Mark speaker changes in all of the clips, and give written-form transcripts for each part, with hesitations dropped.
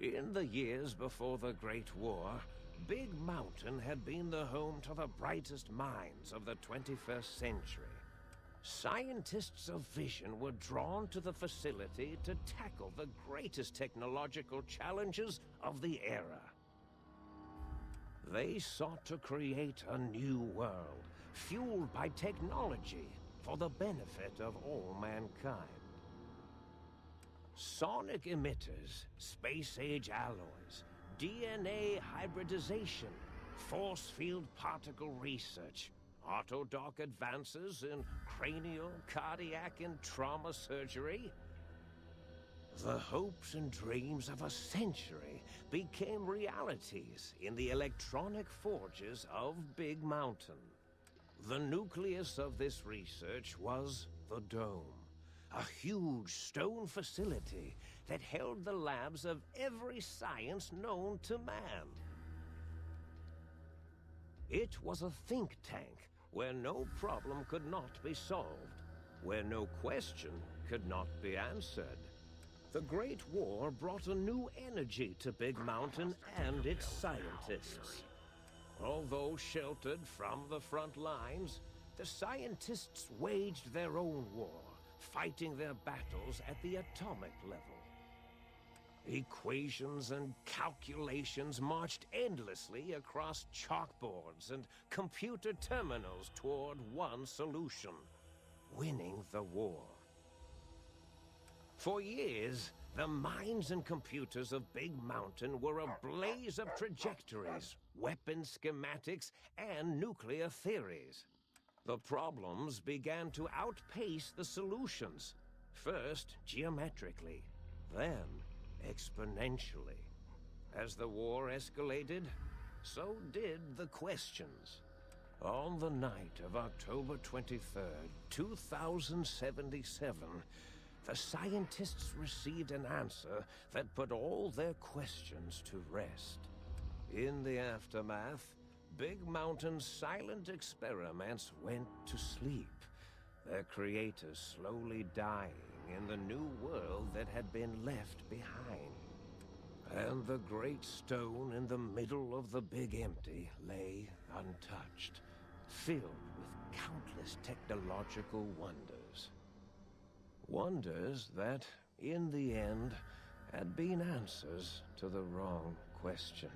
Speaker 1: In the years before the Great War, Big Mountain had been the home to the brightest minds of the 21st century. Scientists of vision were drawn to the facility to tackle the greatest technological challenges of the era. They sought to create a new world, fueled by technology for the benefit of all mankind. Sonic emitters, space-age alloys, DNA hybridization, force field particle research, autodoc advances in cranial, cardiac, and trauma surgery. The hopes and dreams of a century became realities in the electronic forges of Big Mountain. The nucleus of this research was the Dome, a huge stone facility that held the labs of every science known to man. It was a think tank where no problem could not be solved, where no question could not be answered. The Great War brought a new energy to Big Mountain and its scientists. Although sheltered from the front lines, the scientists waged their own war, fighting their battles at the atomic level. Equations and calculations marched endlessly across chalkboards and computer terminals toward one solution: winning the war. For years, the minds and computers of Big Mountain were a blaze of trajectories, weapon schematics, and nuclear theories. The problems began to outpace the solutions, first geometrically, then exponentially. As the war escalated, so did the questions. On the night of October 23rd, 2077, the scientists received an answer that put all their questions to rest. In the aftermath, Big Mountain's silent experiments went to sleep, their creators slowly dying in the new world that had been left behind. And the great stone in the middle of the Big Empty lay untouched, filled with countless technological wonders. Wonders that, in the end, had been answers to the wrong question.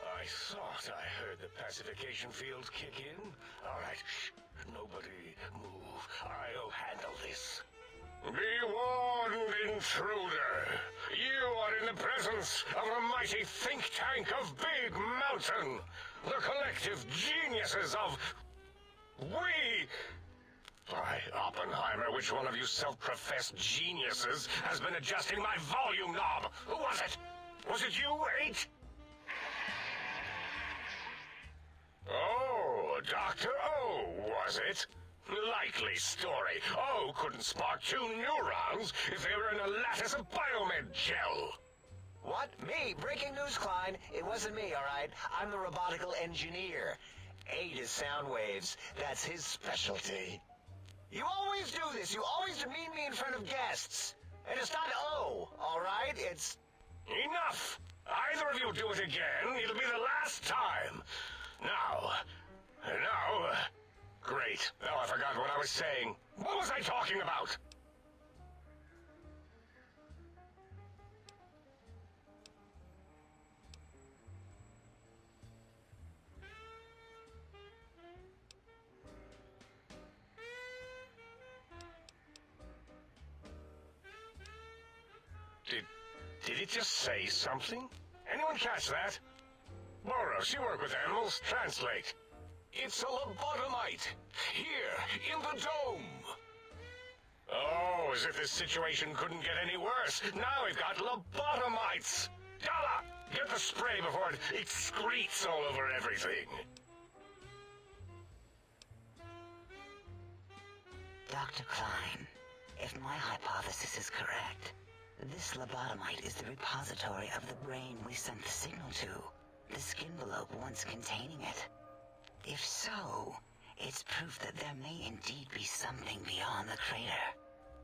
Speaker 2: I thought I heard the pacification field kick in. All right, shh. Nobody move. I'll handle this. Be warned, intruder. You are in the presence of the mighty think tank of Big Mountain. The collective geniuses of... We... By Oppenheimer, which one of you self-professed geniuses has been adjusting my volume knob? Who was it? Was it you, 8? Oh, Dr. O, was it? Likely story. O couldn't spark 2 neurons if they were in a lattice of biomed gel.
Speaker 3: What? Me? Breaking news, Klein. It wasn't me, all right? I'm the robotical engineer. 8 is sound waves. That's his specialty. You always do this. You always demean me in front of guests. And it's not O, all right? It's...
Speaker 2: Enough! Either of you do it again, it'll be the last time. Now, great. Now I forgot what I was saying. What was I talking about? Did it just say something? Anyone catch that? Boros, you work with animals. Translate. It's a lobotomite. Here, in the dome. Oh, as if this situation couldn't get any worse. Now we've got lobotomites. Dala, get the spray before it excretes all over everything.
Speaker 4: Dr. Klein, if my hypothesis is correct, this lobotomite is the repository of the brain we sent the signal to, the skinvelope once containing it. If so, it's proof that there may indeed be something beyond the crater.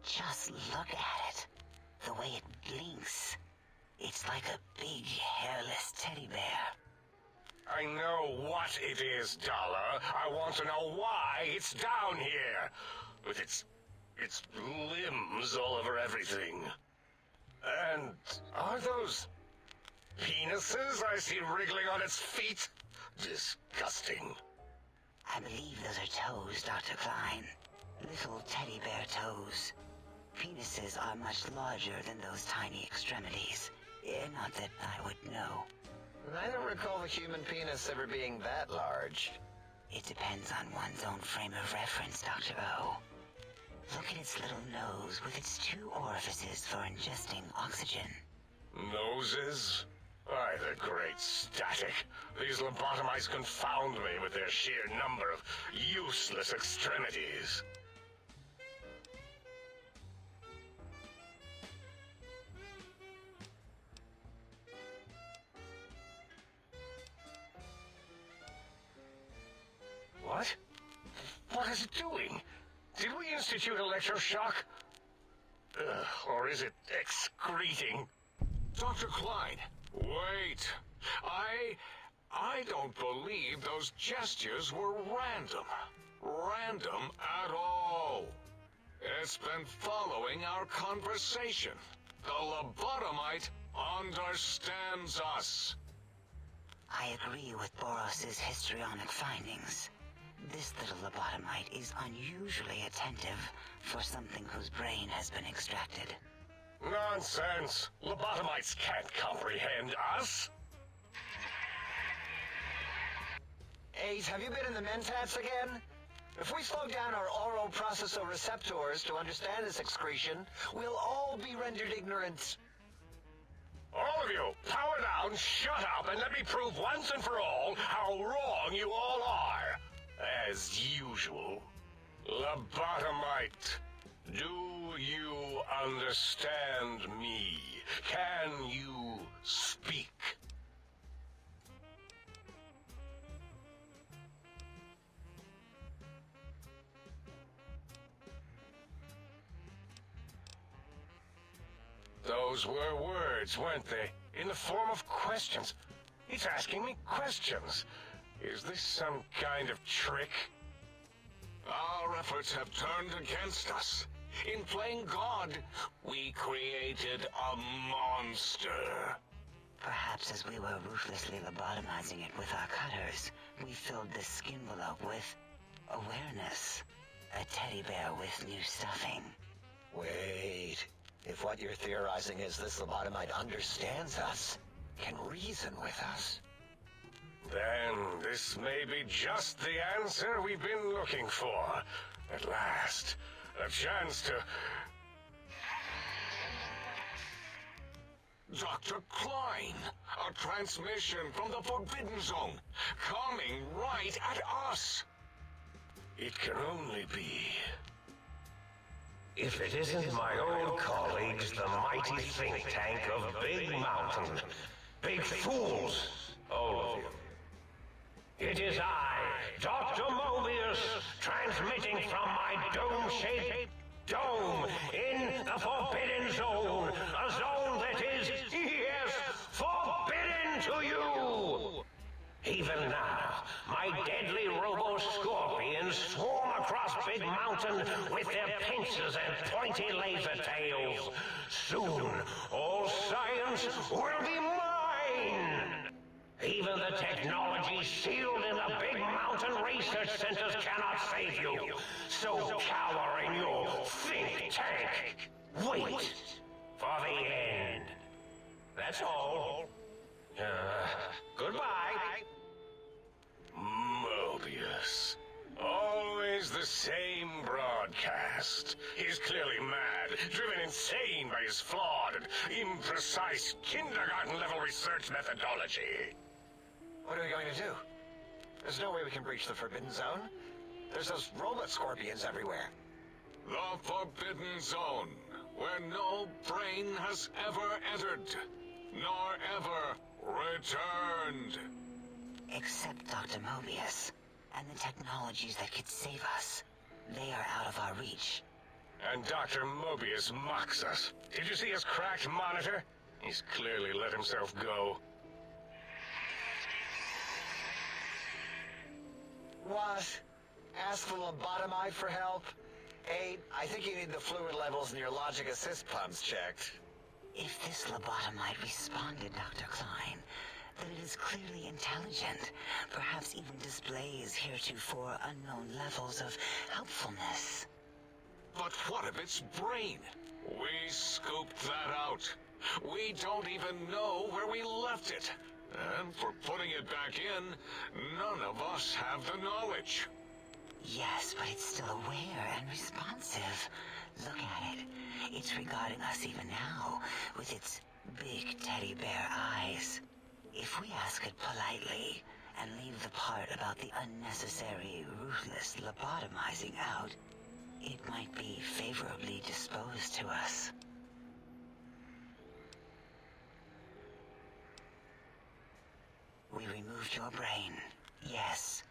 Speaker 4: Just look at it. The way it blinks. It's like a big, hairless teddy bear.
Speaker 2: I know what it is, Dollar. I want to know why it's down here. With its limbs all over everything. And are those penises I see wriggling on its feet? Disgusting.
Speaker 4: I believe those are toes, Dr. Klein. Little teddy bear toes. Penises are much larger than those tiny extremities. Not that I would know.
Speaker 3: I don't recall the human penis ever being that large.
Speaker 4: It depends on one's own frame of reference, Dr. O. Look at its little nose with its 2 orifices for ingesting oxygen.
Speaker 2: Noses? Why, the great static. These lobotomites confound me with their sheer number of useless extremities. What? What is it doing? Did we institute electroshock? Or is it excreting?
Speaker 5: Dr. Klein, wait. I don't believe those gestures were random. Random at all. It's been following our conversation. The lobotomite understands us.
Speaker 4: I agree with Boros's histrionic findings. This little lobotomite is unusually attentive for something whose brain has been extracted.
Speaker 2: Nonsense! Lobotomites can't comprehend us!
Speaker 3: Ace, have you been in the mentats again? If we slow down our oral processoreceptors to understand this excretion, we'll all be rendered ignorant.
Speaker 2: All of you, power down, shut up, and let me prove once and for all how wrong you all are. As usual. Lobotomite, do you understand me? Can you speak? Those were words, weren't they? In the form of questions. It's asking me questions. Is this some kind of trick?
Speaker 5: Our efforts have turned against us. In playing God, we created a monster.
Speaker 4: Perhaps as we were ruthlessly lobotomizing it with our cutters, we filled the skinvelope with awareness. A teddy bear with new stuffing.
Speaker 3: Wait. If what you're theorizing is this lobotomite understands us, can reason with us,
Speaker 2: then this may be just the answer we've been looking for. At last, a chance to...
Speaker 5: Dr. Klein, a transmission from the Forbidden Zone, coming right at us.
Speaker 2: It can only be...
Speaker 1: If it isn't my old colleagues, the mighty think tank of Big Mountain. Big fools, all of you. It is I, Dr. Mobius, transmitting from my dome-shaped dome in the Forbidden Zone. A zone that is, yes, forbidden to you! Even now, my deadly robo-scorpions swarm across Big Mountain with their pincers and pointy laser tails. Soon, all science will be mine! Even the technology sealed in the Big Mountain research centers cannot save you. So cower in your think tank. Wait for the end.
Speaker 2: That's all. Goodbye. Mobius. Always the same broadcast. He's clearly mad, driven insane by his flawed and imprecise kindergarten-level research methodology.
Speaker 3: What are we going to do? There's no way we can breach the Forbidden Zone. There's those robot scorpions everywhere.
Speaker 5: The Forbidden Zone, where no brain has ever entered, nor ever returned.
Speaker 4: Except Dr. Mobius, and the technologies that could save us. They are out of our reach.
Speaker 2: And Dr. Mobius mocks us. Did you see his cracked monitor? He's clearly let himself go.
Speaker 3: What? Ask the lobotomite for help? Aid, I think you need the fluid levels in your logic assist pumps checked.
Speaker 4: If this lobotomite responded, Dr. Klein, then it is clearly intelligent, perhaps even displays heretofore unknown levels of helpfulness.
Speaker 5: But what of its brain? We scooped that out. We don't even know where we left it. And for putting it back in, none of us have the knowledge.
Speaker 4: Yes, but it's still aware and responsive. Look at it. It's regarding us even now, with its big teddy bear eyes. If we ask it politely, and leave the part about the unnecessary, ruthless lobotomizing out, it might be favorably disposed to us. We removed your brain, yes.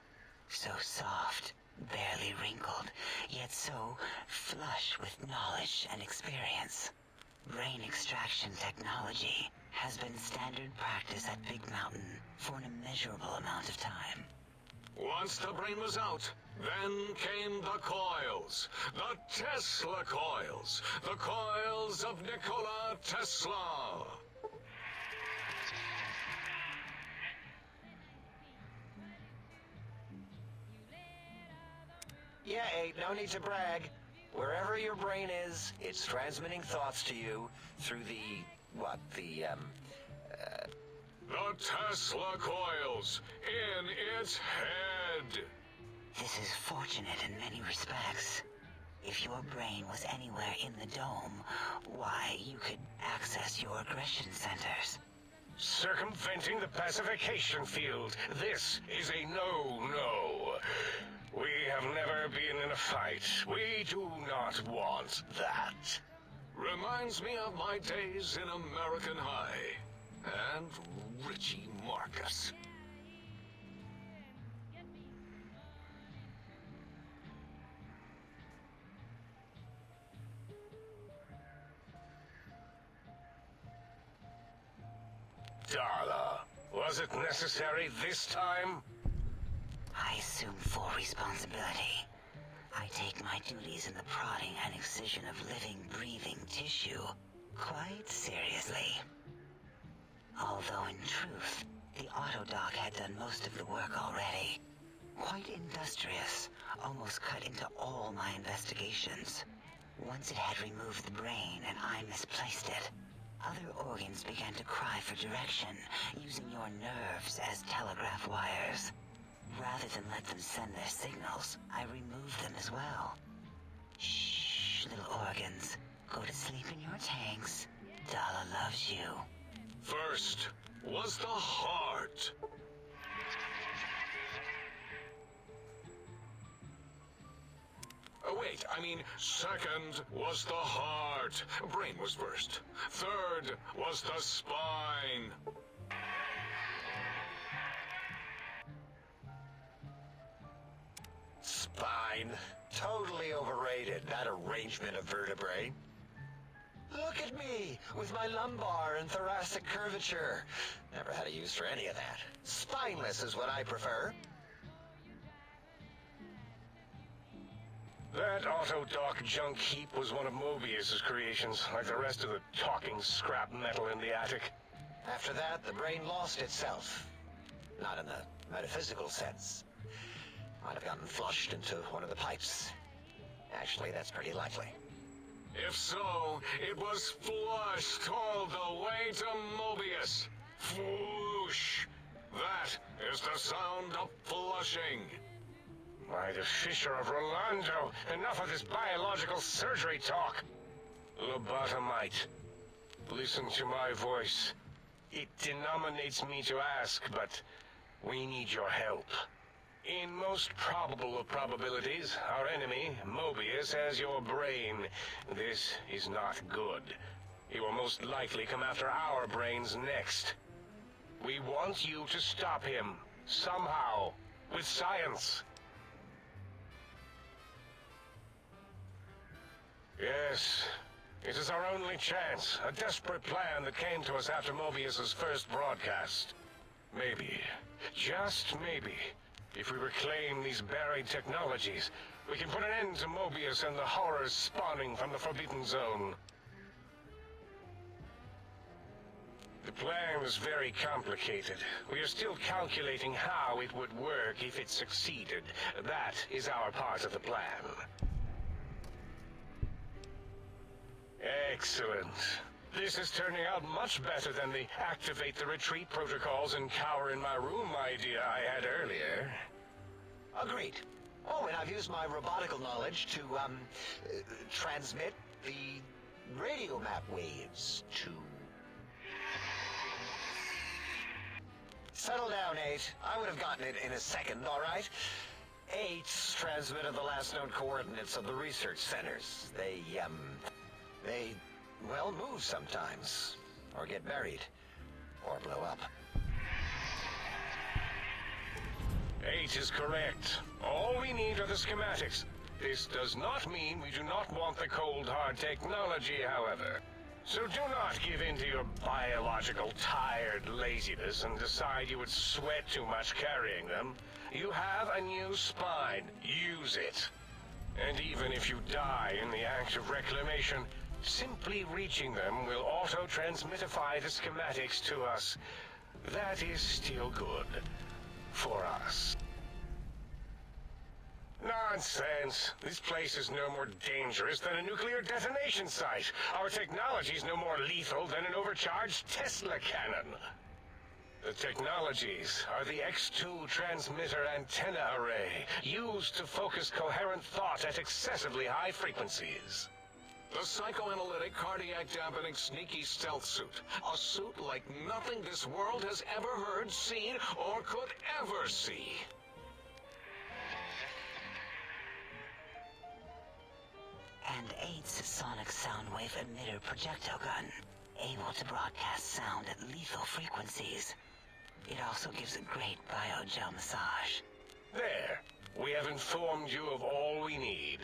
Speaker 4: So soft, barely wrinkled, yet so flush with knowledge and experience. Brain extraction technology has been standard practice at Big Mountain for an immeasurable amount of time.
Speaker 5: Once the brain was out, then came the coils. The Tesla coils. The coils of Nikola Tesla.
Speaker 3: Yeah, Aid, no need to brag. Wherever your brain is, it's transmitting thoughts to you through the
Speaker 5: Tesla coils in its head.
Speaker 4: This is fortunate in many respects. If your brain was anywhere in the dome, why, you could access your aggression centers.
Speaker 2: Circumventing the pacification field. This is a no-no. We have never been in a fight. We do not want that.
Speaker 5: Reminds me of my days in American High. And Richie Marcus.
Speaker 2: Darla, was it necessary this time?
Speaker 4: I assume full responsibility. I take my duties in the prodding and excision of living, breathing tissue quite seriously. Although in truth, the autodoc had done most of the work already. Quite industrious, almost cut into all my investigations. Once it had removed the brain and I misplaced it, other organs began to cry for direction, using your nerves as telegraph wires. Rather than let them send their signals, I removed them as well. Shh, little organs. Go to sleep in your tanks. Dala loves you.
Speaker 5: First was the heart. Wait, I mean, second was the heart. Brain was first. Third was the spine.
Speaker 3: spine. Totally overrated, that arrangement of vertebrae. Look at me, with my lumbar and thoracic curvature. Never had a use for any of that. Spineless is what I prefer.
Speaker 2: That autodoc junk heap was one of Mobius's creations, like the rest of the talking scrap metal in the attic.
Speaker 3: After that, the brain lost itself. Not in the metaphysical sense. Might have gotten flushed into one of the pipes. Actually, that's pretty likely.
Speaker 5: If so, it was flushed all the way to Mobius. Whoosh! That is the sound of flushing.
Speaker 2: By the Fisher of Rolando, enough of this biological surgery talk. Lobotomite, listen to my voice. It denominates me to ask, but we need your help. In most probable of probabilities, our enemy, Mobius, has your brain. This is not good. He will most likely come after our brains next. We want you to stop him, somehow, with science. Yes, it is our only chance, a desperate plan that came to us after Mobius's first broadcast. Maybe, just maybe, if we reclaim these buried technologies, we can put an end to Mobius and the horrors spawning from the Forbidden Zone. The plan is very complicated. We are still calculating how it would work if it succeeded. That is our part of the plan. Excellent. This is turning out much better than the activate the retreat protocols and cower in my room idea I had earlier.
Speaker 3: Agreed. Oh, and I've used my robotical knowledge to, transmit the radio map waves to... Settle down, 8. I would have gotten it in a second, all right? 8's transmitted the last known coordinates of the research centers. They, well, move sometimes. Or get buried. Or blow up.
Speaker 2: 8 is correct. All we need are the schematics. This does not mean we do not want the cold, hard technology, however. So do not give in to your biological tired laziness and decide you would sweat too much carrying them. You have a new spine. Use it. And even if you die in the act of reclamation, simply reaching them will auto-transmitify the schematics to us. That is still good. For us. Nonsense. This place is no more dangerous than a nuclear detonation site. Our technology is no more lethal than an overcharged Tesla cannon. The technologies are the X2 transmitter antenna array, used to focus coherent thought at excessively high frequencies.
Speaker 5: The psychoanalytic, cardiac-dampening, sneaky stealth suit. A suit like nothing this world has ever heard, seen, or could ever see.
Speaker 4: And 8's sonic sound wave emitter projectile gun, able to broadcast sound at lethal frequencies. It also gives a great biogel massage.
Speaker 2: There. We have informed you of all we need.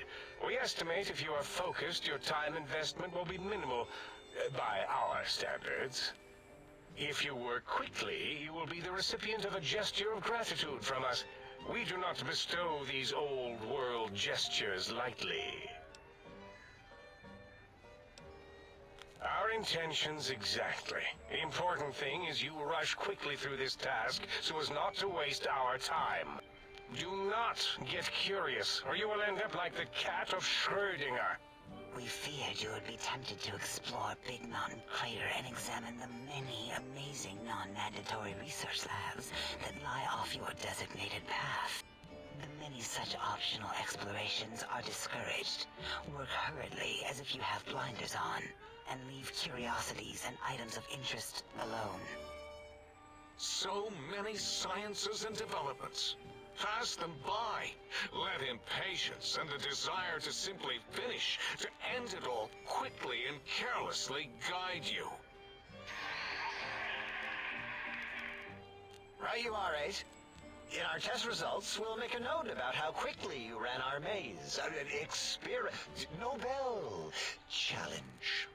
Speaker 2: We estimate if you are focused, your time investment will be minimal, by our standards. If you work quickly, you will be the recipient of a gesture of gratitude from us. We do not bestow these old-world gestures lightly. Our intentions exactly. The important thing is you rush quickly through this task so as not to waste our time. Do not get curious, or you will end up like the cat of Schrödinger.
Speaker 4: We feared you would be tempted to explore Big Mountain Crater and examine the many amazing non-mandatory research labs that lie off your designated path. The many such optional explorations are discouraged. Work hurriedly as if you have blinders on, and leave curiosities and items of interest alone.
Speaker 5: So many sciences and developments. Pass them by. Let impatience and the desire to simply finish, to end it all quickly and carelessly guide you.
Speaker 3: Right you are, 8. In our test results, we'll make a note about how quickly you ran our maze. Nobel challenge.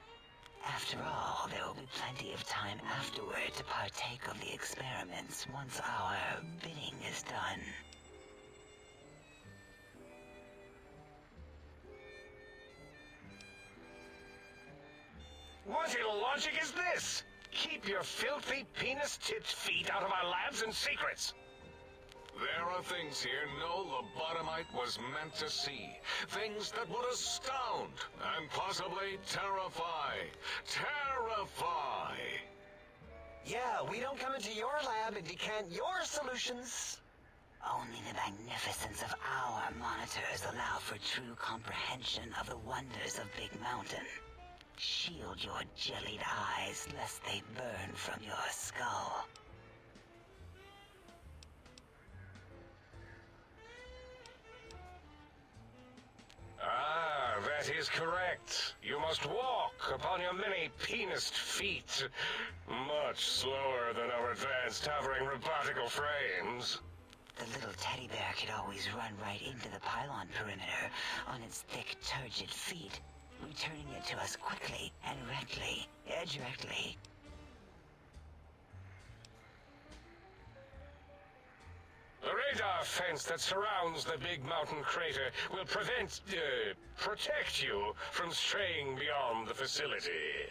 Speaker 4: After all, there will be plenty of time afterward to partake of the experiments once our bidding is done.
Speaker 2: What illogic is this? Keep your filthy, penis-tipped feet out of our labs and secrets.
Speaker 5: There are things here no lobotomite was meant to see. Things that would astound and possibly terrify. Terrify!
Speaker 3: Yeah, we don't come into your lab and decant your solutions.
Speaker 4: Only the magnificence of our monitors allow for true comprehension of the wonders of Big Mountain. Shield your jellied eyes lest they burn from your skull.
Speaker 2: Ah, that is correct. You must walk upon your many penised feet. Much slower than our advanced hovering robotical frames.
Speaker 4: The little teddy bear could always run right into the pylon perimeter on its thick, turgid feet, returning it to us quickly and directly.
Speaker 2: The radar fence that surrounds the Big Mountain crater will protect you from straying beyond the facility.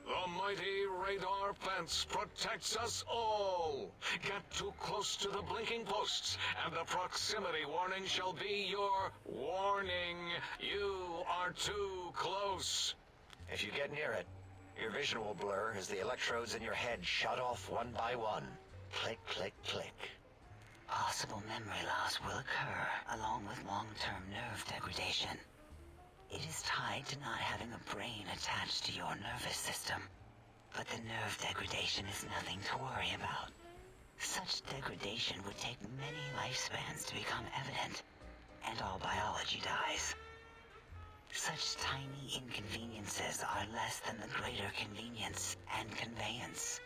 Speaker 5: The mighty radar fence protects us all. Get too close to the blinking posts, and the proximity warning shall be your warning. You are too close.
Speaker 3: If you get near it, your vision will blur as the electrodes in your head shut off one by one. Click, click, click.
Speaker 4: Possible memory loss will occur, along with long-term nerve degradation. It is tied to not having a brain attached to your nervous system. But the nerve degradation is nothing to worry about. Such degradation would take many lifespans to become evident, and all biology dies. Such tiny inconveniences are less than the greater convenience and conveyance.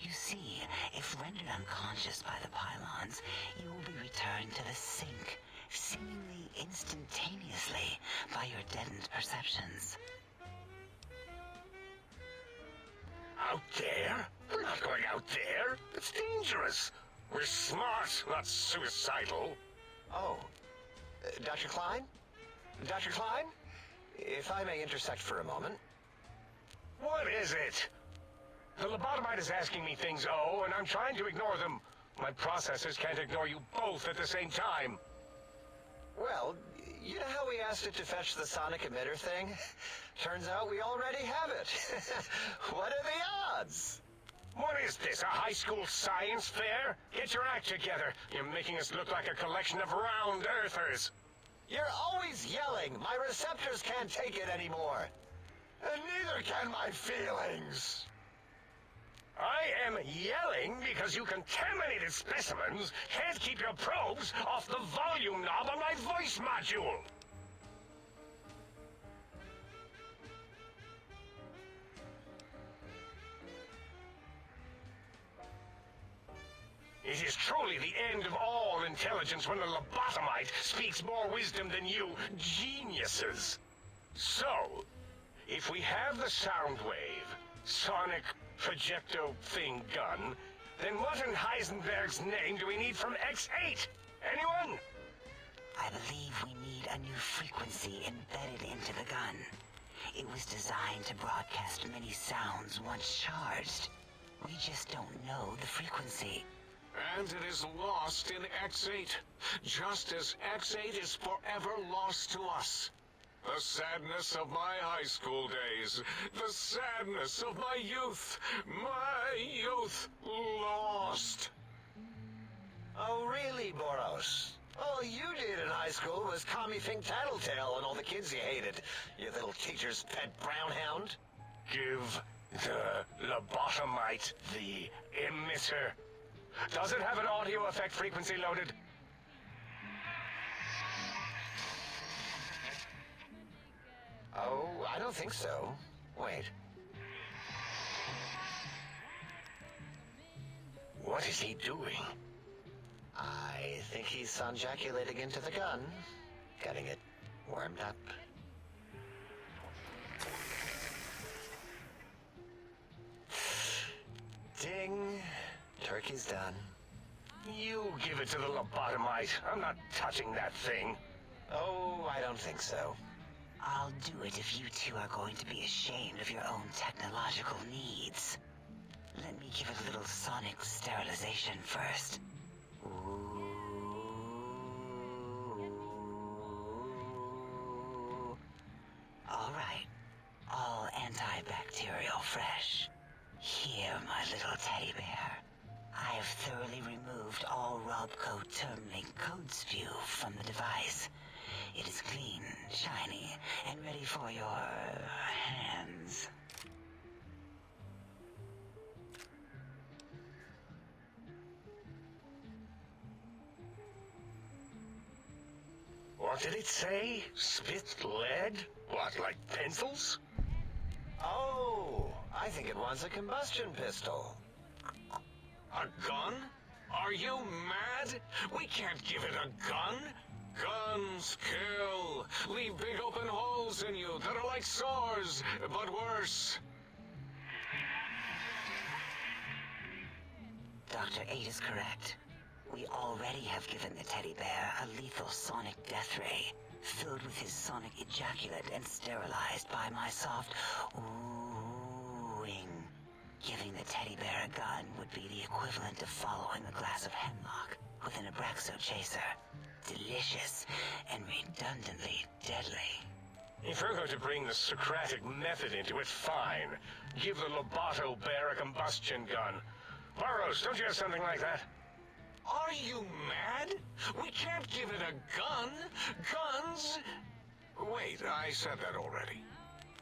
Speaker 4: You see, if rendered unconscious by the pylons, you will be returned to the sink, seemingly instantaneously by your deadened perceptions.
Speaker 2: Out there? We're not going out there. It's dangerous. We're smart, not suicidal.
Speaker 3: Oh, Dr. Klein? Dr. Klein? If I may intersect for a moment.
Speaker 2: What is it? The lobotomite is asking me things, and I'm trying to ignore them. My processors can't ignore you both at the same time.
Speaker 3: Well, you know how we asked it to fetch the sonic emitter thing? Turns out we already have it. What are the odds?
Speaker 2: What is this, a high school science fair? Get your act together. You're making us look like a collection of round earthers.
Speaker 3: You're always yelling. My receptors can't take it anymore. And neither can my feelings.
Speaker 2: I am yelling because you contaminated specimens can't keep your probes off the volume knob on my voice module. It is truly the end of all intelligence when the lobotomite speaks more wisdom than you geniuses. So, if we have the sound wave, sonic projecto thing gun, then what in Heisenberg's name do we need from X8? Anyone?
Speaker 4: I believe we need a new frequency embedded into the gun. It was designed to broadcast many sounds once charged. We just don't know the frequency.
Speaker 5: And it is lost in X8, just as X8 is forever lost to us. The sadness of my high school days, the sadness of my youth lost.
Speaker 3: Oh, really, Boros? All you did in high school was call me Fink Tattletale and all the kids you hated, you little teacher's pet brown hound.
Speaker 2: Give the lobotomite the emitter. Does it have an audio effect frequency loaded?
Speaker 3: Oh, I don't think so. Wait.
Speaker 2: What is he doing?
Speaker 3: I think he's sonjaculating into the gun, getting it warmed up. Ding. Turkey's done.
Speaker 2: You give it to the lobotomite. I'm not touching that thing.
Speaker 3: Oh, I don't think so.
Speaker 4: I'll do it if you two are going to be ashamed of your own technological needs. Let me give it a little sonic sterilization first. Ooh. thoroughly removed all Robco termlink code spew from the device. It is clean, shiny, and ready for your hands.
Speaker 2: What did it say? Spit lead? What, like pencils?
Speaker 3: Oh, I think it wants a combustion pistol.
Speaker 5: A gun? Are you mad? We can't give it a gun. Guns kill. Leave big open holes in you that are like sores, but worse.
Speaker 4: Dr. 8 is correct. We already have given the teddy bear a lethal sonic death ray, filled with his sonic ejaculate and sterilized by my soft oohing. Giving the teddy bear a gun would be the equivalent of following a glass of hemlock with an Abraxo chaser. Delicious and redundantly deadly.
Speaker 2: If we're going to bring the Socratic method into it, fine. Give the Lobato bear a combustion gun. Burroughs, don't you have something like that?
Speaker 5: Are you mad? We can't give it a gun. Guns... Wait, I said that already.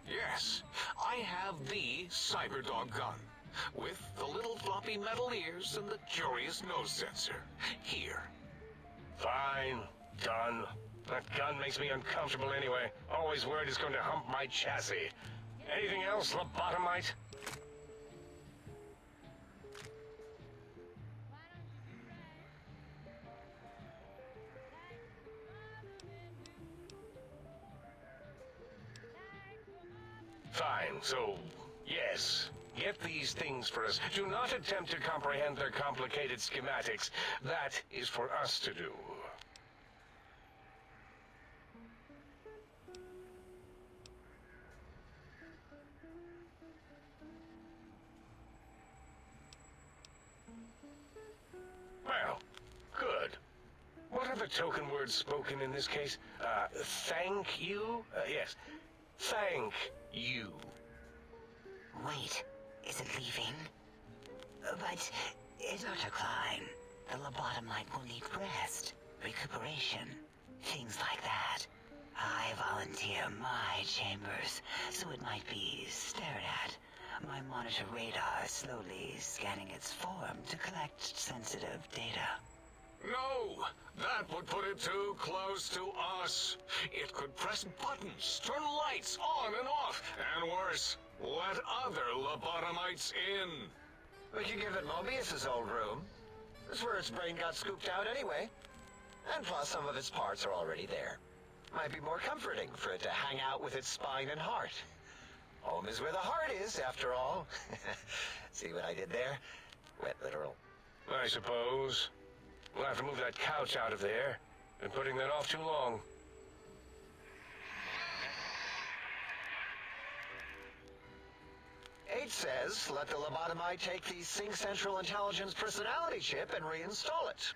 Speaker 5: Yes, I have the Cyberdog gun, with the little floppy metal ears and the curious nose sensor. Here.
Speaker 2: Fine. Done. That gun makes me uncomfortable anyway. Always worried it's going to hump my chassis. Anything else, lobotomite? Fine, so, yes. Get these things for us. Do not attempt to comprehend their complicated schematics. That is for us to do. Well, good. What are the token words spoken in this case? Thank you? Yes. Thank you.
Speaker 4: Wait, is it leaving? But, Dr. Klein, the lobotomite will need rest, recuperation, things like that. I volunteer my chambers, so it might be stared at. My monitor radar slowly scanning its form to collect sensitive data.
Speaker 5: No! That would put it too close to us. It could press buttons, turn lights on and off, and worse, let other lobotomites in.
Speaker 3: We could give it Mobius's old room. That's where its brain got scooped out anyway. And plus, some of its parts are already there. Might be more comforting for it to hang out with its spine and heart. Home is where the heart is, after all. See what I did there? Wet literal.
Speaker 2: I suppose. We'll have to move that couch out of there. Been putting that off too long.
Speaker 3: H says, let the lobotomite take the Sync Central Intelligence personality chip and reinstall it.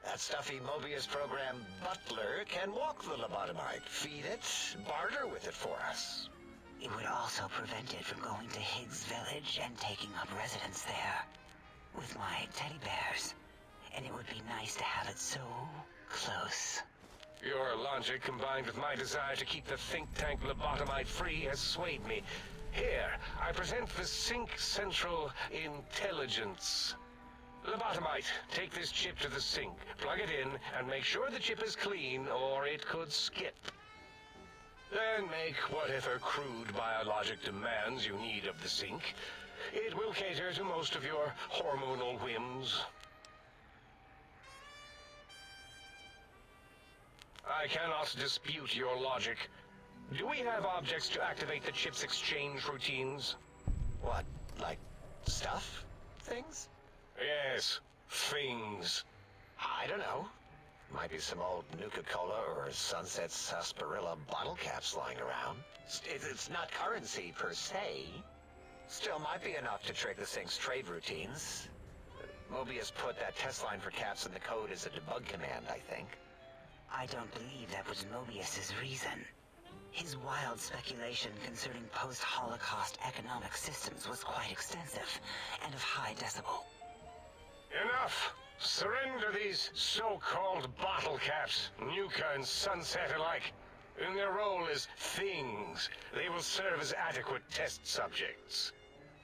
Speaker 3: That stuffy Mobius program butler can walk the lobotomite, feed it, barter with it for us.
Speaker 4: It would also prevent it from going to Higgs Village and taking up residence there. With my teddy bears. And it would be nice to have it so close.
Speaker 2: Your logic, combined with my desire to keep the think tank lobotomite free, has swayed me. Here, I present the Sync Central Intelligence. Lobotomite, take this chip to the sink, plug it in, and make sure the chip is clean, or it could skip. Then make whatever crude biologic demands you need of the sink. It will cater to most of your hormonal whims. I cannot dispute your logic. Do we have objects to activate the chip's exchange routines?
Speaker 3: What, like stuff? Things?
Speaker 2: Yes, things.
Speaker 3: I don't know. Might be some old Nuka-Cola or Sunset Sarsaparilla bottle caps lying around. It's not currency per se. Still might be enough to trick the Sync's trade routines. Mobius put that test line for caps in the code as a debug command, I think.
Speaker 4: I don't believe that was Mobius's reason. His wild speculation concerning post-Holocaust economic systems was quite extensive and of high decibel.
Speaker 2: Enough! Surrender these so-called bottle caps, Nuka and Sunset alike. In their role as things, they will serve as adequate test subjects.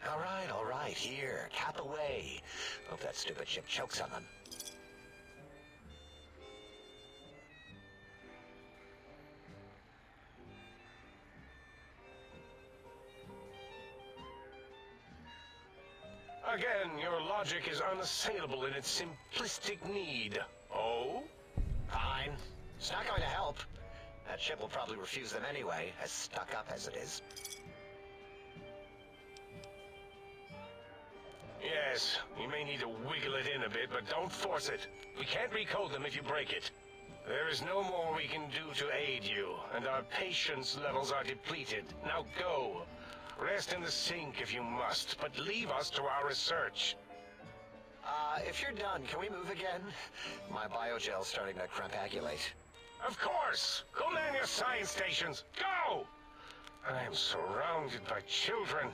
Speaker 3: All right, here, cap away. Hope that stupid ship chokes on them.
Speaker 2: Again, your logic is unassailable in its simplistic need. Oh?
Speaker 3: Fine. It's not going to help. That ship will probably refuse them anyway, as stuck up as it is.
Speaker 2: Yes, you may need to wiggle it in a bit, but don't force it. We can't recode them if you break it. There is no more we can do to aid you, and our patience levels are depleted. Now go. Rest in the sink if you must, but leave us to our research.
Speaker 3: If you're done, can we move again? My biogel's starting to crampagulate.
Speaker 2: Of course! Go man your science stations! Go! I am surrounded by children.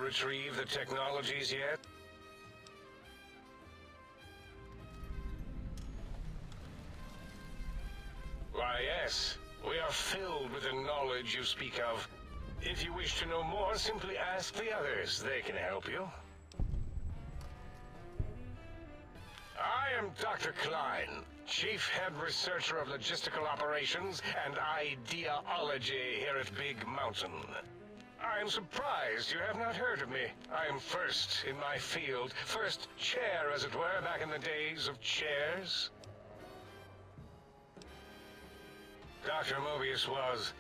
Speaker 2: retrieve the technologies yet? Why, yes. We are filled with the knowledge you speak of. If you wish to know more, simply ask the others. They can help you. I am Dr. Klein, Chief Head Researcher of Logistical Operations and Ideology here at Big Mountain. I am surprised you have not heard of me. I am first in my field, first chair, as it were, back in the days of chairs. Dr. Mobius was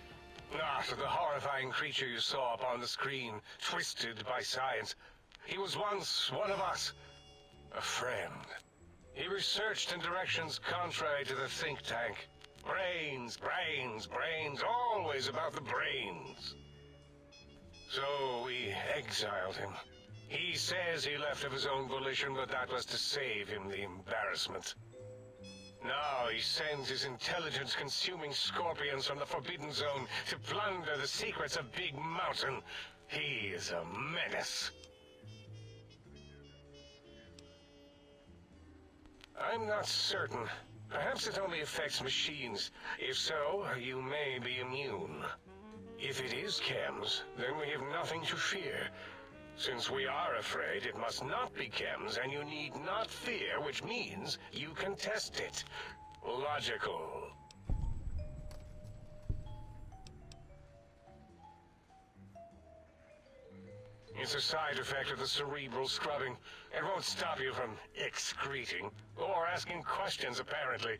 Speaker 2: not the horrifying creature you saw upon the screen, twisted by science. He was once one of us, a friend. He researched in directions contrary to the think tank. Brains, brains, brains, always about the brains. So we exiled him. He says he left of his own volition, but that was to save him the embarrassment. Now he sends his intelligence-consuming scorpions from the Forbidden Zone to plunder the secrets of Big Mountain. He is a menace. I'm not certain. Perhaps it only affects machines. If so, you may be immune. If it is chems, then we have nothing to fear. Since we are afraid, it must not be chems, and you need not fear, which means you can test it. Logical. It's a side effect of the cerebral scrubbing. It won't stop you from excreting, or asking questions, apparently.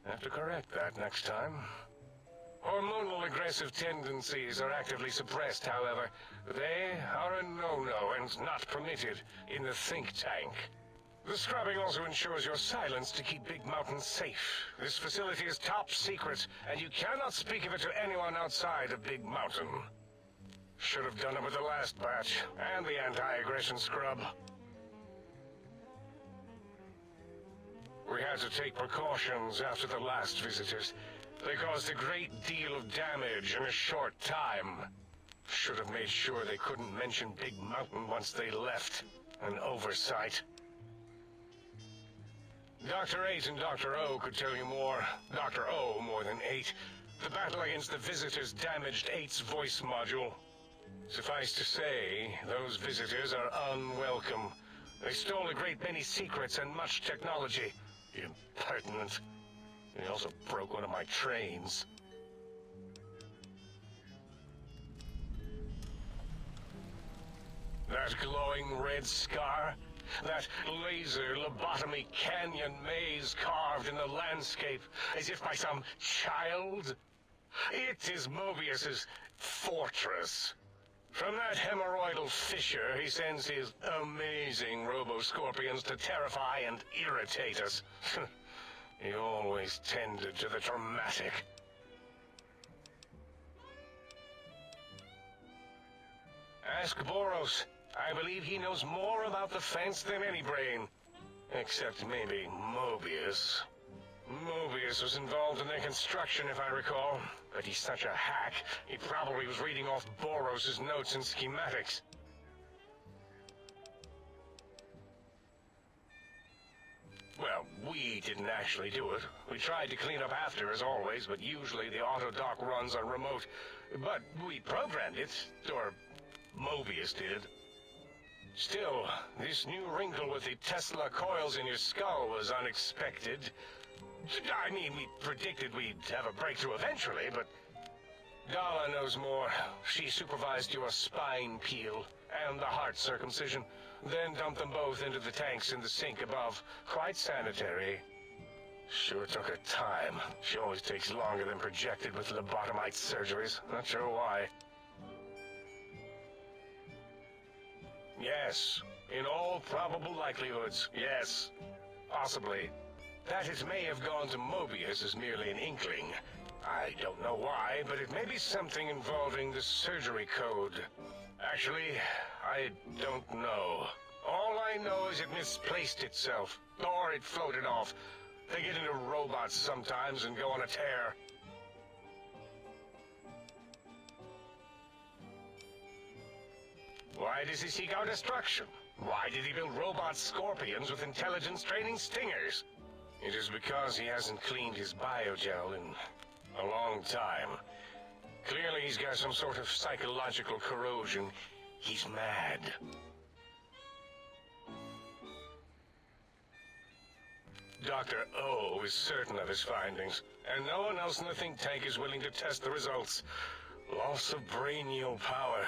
Speaker 2: Have to correct that next time. Hormonal aggressive tendencies are actively suppressed, however. They are a no-no and not permitted in the think tank. The scrubbing also ensures your silence to keep Big Mountain safe. This facility is top secret, and you cannot speak of it to anyone outside of Big Mountain. Should have done it with the last batch, and the anti-aggression scrub. We had to take precautions after the last visitors. They caused a great deal of damage in a short time. Should have made sure they couldn't mention Big Mountain once they left. An oversight. Dr. 8 and Dr. O could tell you more. Dr. O more than 8. The battle against the visitors damaged 8's voice module. Suffice to say, those visitors are unwelcome. They stole a great many secrets and much technology. Impertinent. He also broke one of my trains. That glowing red scar? That laser lobotomy canyon maze carved in the landscape as if by some child? It is Mobius's fortress. From that hemorrhoidal fissure, he sends his amazing robo-scorpions to terrify and irritate us. He always tended to the dramatic. Ask Boros. I believe he knows more about the fence than any brain. Except maybe Mobius. Mobius was involved in their construction, if I recall. But he's such a hack, he probably was reading off Boros' notes and schematics. Well, we didn't actually do it. We tried to clean up after, as always, but usually the auto-dock runs on remote. But we programmed it, or Mobius did. Still, this new wrinkle with the Tesla coils in your skull was unexpected. I mean, we predicted we'd have a breakthrough eventually, but Dala knows more. She supervised your spine peel and the heart circumcision, then dumped them both into the tanks in the sink above. Quite sanitary. Sure took her time. She always takes longer than projected with lobotomite surgeries. Not sure why. Yes, in all probable likelihoods, yes. Possibly. That it may have gone to Mobius is merely an inkling. I don't know why, but it may be something involving the surgery code. Actually, I don't know. All I know is it misplaced itself, or it floated off. They get into robots sometimes and go on a tear. Why does he seek our destruction? Why did he build robot scorpions with intelligence training stingers? It is because he hasn't cleaned his biogel in a long time. Clearly he's got some sort of psychological corrosion. He's mad. Dr. O is certain of his findings, and no one else in the think tank is willing to test the results. Loss of brainial power.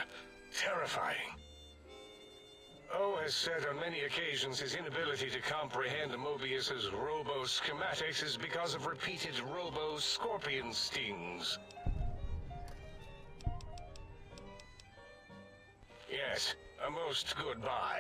Speaker 2: Terrifying. O has said on many occasions his inability to comprehend Mobius's robo-schematics is because of repeated robo-scorpion stings. Yes, a most good buy.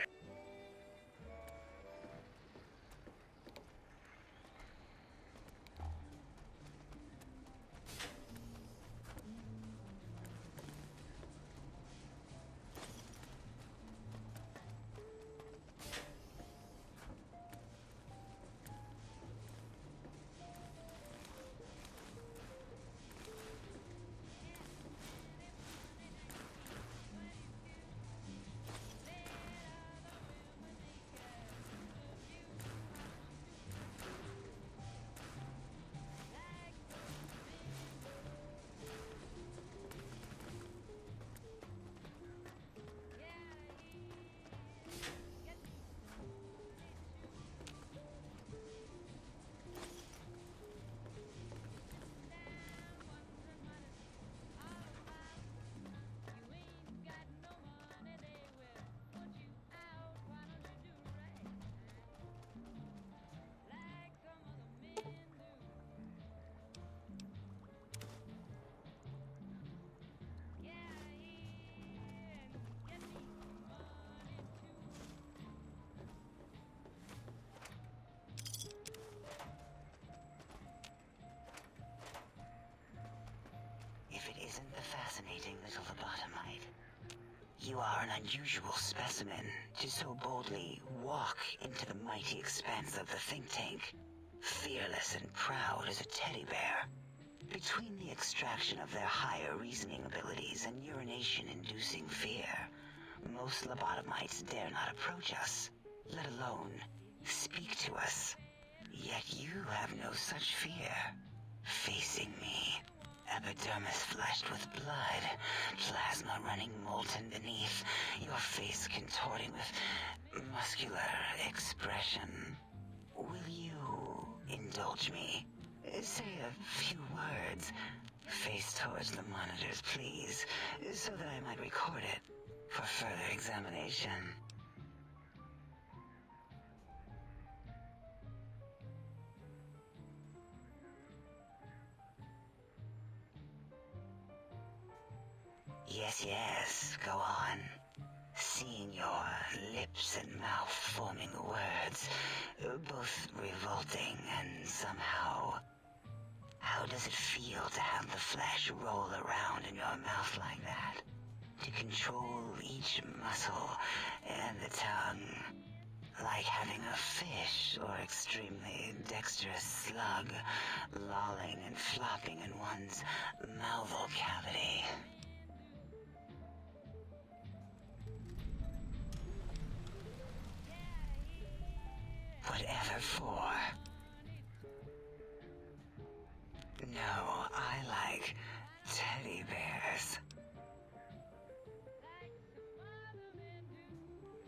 Speaker 4: Isn't the fascinating little lobotomite? You are an unusual specimen to so boldly walk into the mighty expanse of the think tank, fearless and proud as a teddy bear. Between the extraction of their higher reasoning abilities and urination-inducing fear, most lobotomites dare not approach us, let alone speak to us. Yet you have no such fear. Facing me, epidermis flushed with blood, plasma running molten beneath, your face contorting with muscular expression. Will you indulge me? Say a few words. Face towards the monitors, please, so that I might record it for further examination. Yes, go on. Seeing your lips and mouth forming the words, both revolting and somehow... How does it feel to have the flesh roll around in your mouth like that? To control each muscle and the tongue, like having a fish or extremely dexterous slug lolling and flopping in one's mouthal cavity. Whatever for. No, I like teddy bears.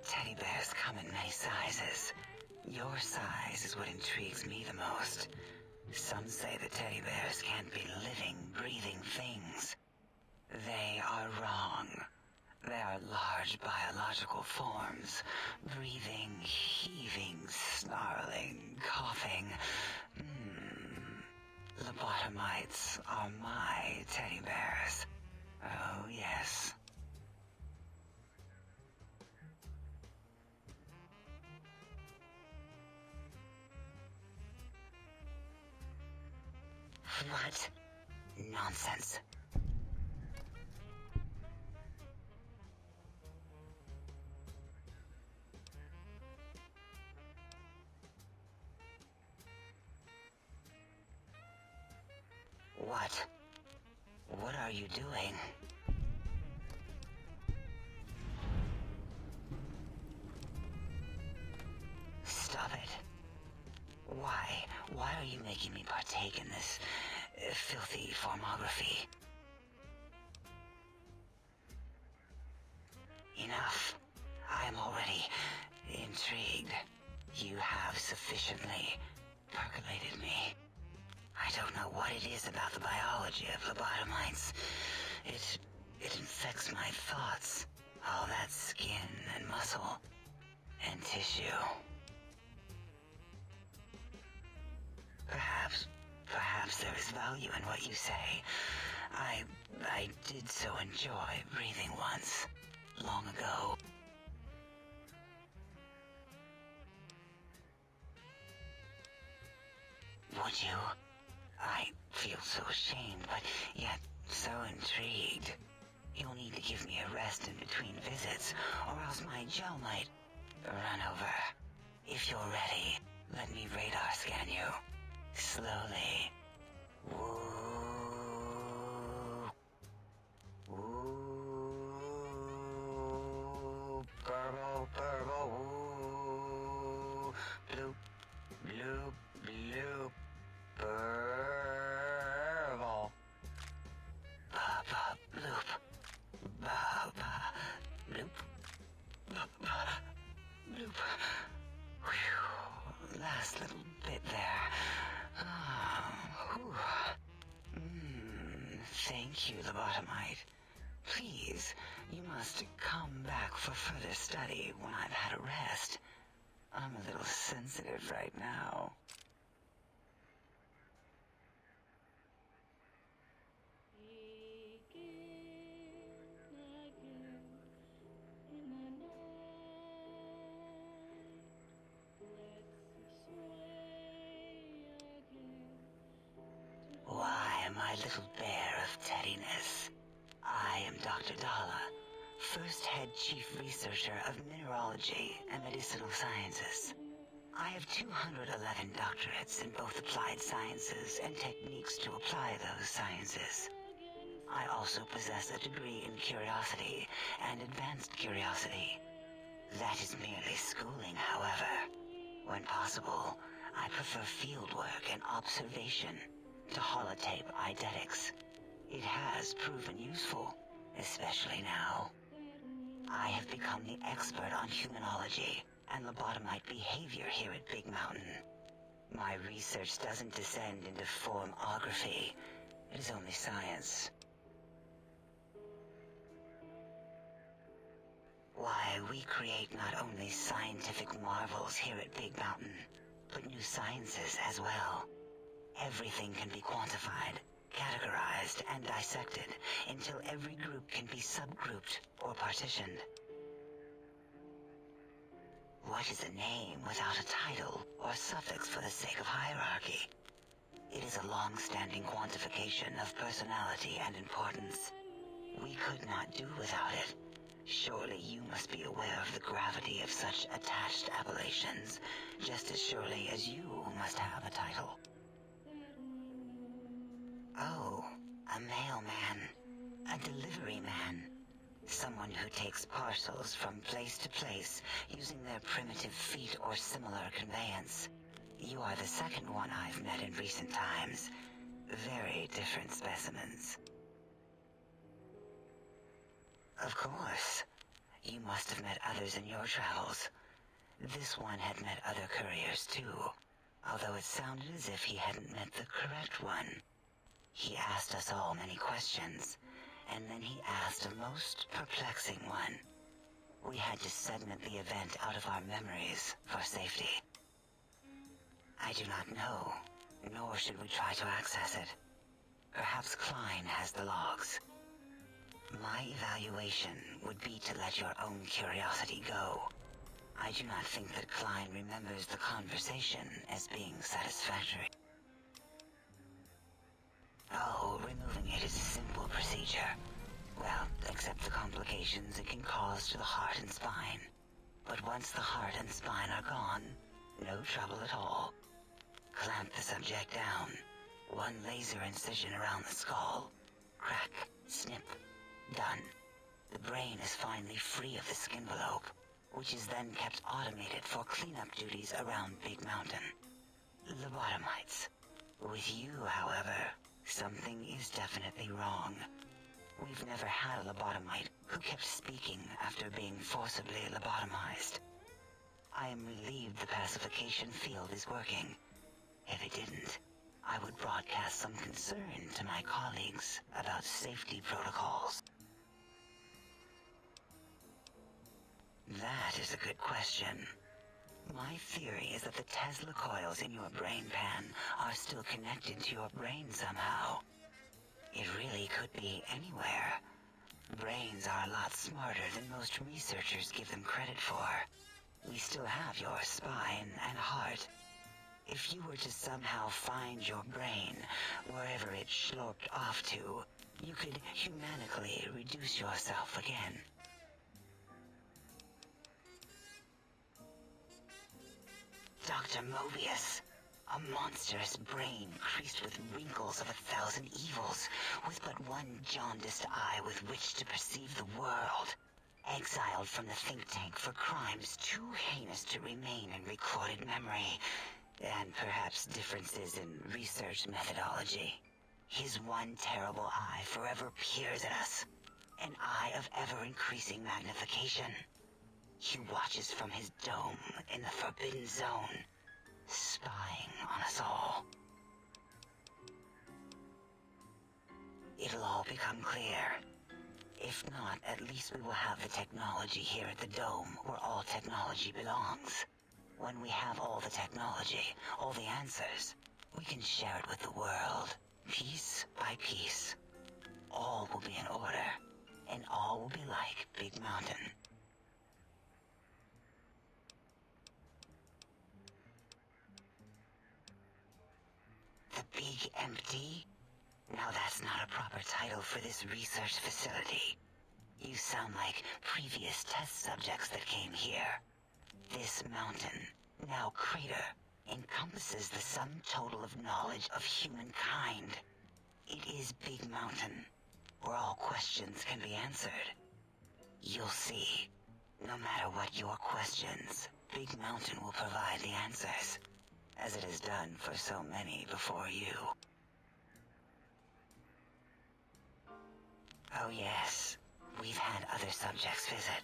Speaker 4: Teddy bears come in many sizes. Your size is what intrigues me the most. Some say that teddy bears can't be living, breathing things. They are wrong. They are large biological forms, breathing, heaving, snarling, coughing. Lobotomites are my teddy bears. Oh, yes. What? Nonsense. What? What are you doing? why are you making me partake in this filthy formography? Enough. I am already intrigued. You have sufficiently percolated me. I don't know what it is about the biology of lobotomites. It infects my thoughts. All that skin and muscle and tissue. Perhaps there is value in what you say. I did so enjoy breathing once, long ago. Would you? I feel so ashamed, but yet so intrigued. You'll need to give me a rest in between visits, or else my gel might run over. If you're ready, let me radar scan you. Slowly. Woo. Woo. Purple, purple, woo. Bloop, bloop, bloop. Purple. Ba-ba, bloop. Ba-ba, bloop. Ba-ba, bloop. Whew. Last little bit there. Thank you, lobotomite. Please, you must come back for further study when I've had a rest. I'm a little sensitive right now. Why, my little bear of teddiness. I am Dr. Dalla, first head chief researcher of mineralogy and medicinal sciences. I have 211 doctorates in both applied sciences and techniques to apply those sciences. I also possess a degree in curiosity and advanced curiosity. That is merely schooling, however. When possible, I prefer fieldwork and observation to holotape eidetics. It has proven useful, especially now. I have become the expert on humanology and lobotomite behavior here at Big Mountain. My research doesn't descend into formography. It is only science. Why, we create not only scientific marvels here at Big Mountain, but new sciences as well. Everything can be quantified, categorized, and dissected until every group can be subgrouped or partitioned. What is a name without a title or suffix for the sake of hierarchy? It is a long-standing quantification of personality and importance. We could not do without it. Surely you must be aware of the gravity of such attached appellations, just as surely as you must have a title. Oh, a mailman, a delivery man, someone who takes parcels from place to place using their primitive feet or similar conveyance. You are the second one I've met in recent times. Very different specimens. Of course. You must have met others in your travels. This one had met other couriers too, although it sounded as if he hadn't met the correct one. He asked us all many questions, and then he asked a most perplexing one. We had to segment the event out of our memories for safety. I do not know, nor should we try to access it. Perhaps Klein has the logs. My evaluation would be to let your own curiosity go. I do not think that Klein remembers the conversation as being satisfactory. Oh, removing it is a simple procedure. Well, except the complications it can cause to the heart and spine. But once the heart and spine are gone, no trouble at all. Clamp the subject down. One laser incision around the skull. Crack, snip, done. The brain is finally free of the skin envelope, which is then kept automated for cleanup duties around Big Mountain. Lobotomites. With you, however, something is definitely wrong. We've never had a lobotomite who kept speaking after being forcibly lobotomized. I am relieved the pacification field is working. If it didn't, I would broadcast some concern to my colleagues about safety protocols. That is a good question. My theory is that the Tesla coils in your brain pan are still connected to your brain somehow. It really could be anywhere. Brains are a lot smarter than most researchers give them credit for. We still have your spine and heart. If you were to somehow find your brain, wherever it sloped off to, you could humanically reduce yourself again. Dr. Mobius, a monstrous brain creased with wrinkles of 1,000 evils, with but one jaundiced eye with which to perceive the world. Exiled from the think tank for crimes too heinous to remain in recorded memory, and perhaps differences in research methodology. His one terrible eye forever peers at us, an eye of ever-increasing magnification. He watches from his dome in the Forbidden Zone, spying on us all. It'll all become clear. If not, at least we will have the technology here at the Dome, where all technology belongs. When we have all the technology, all the answers, we can share it with the world, piece by piece. All will be in order, and all will be like Big Mountain. The Big Empty? Now that's not a proper title for this research facility. You sound like previous test subjects that came here. This mountain, now crater, encompasses the sum total of knowledge of humankind. It is Big Mountain, where all questions can be answered. You'll see. No matter what your questions, Big Mountain will provide the answers, as it has done for so many before you. Oh yes, we've had other subjects visit.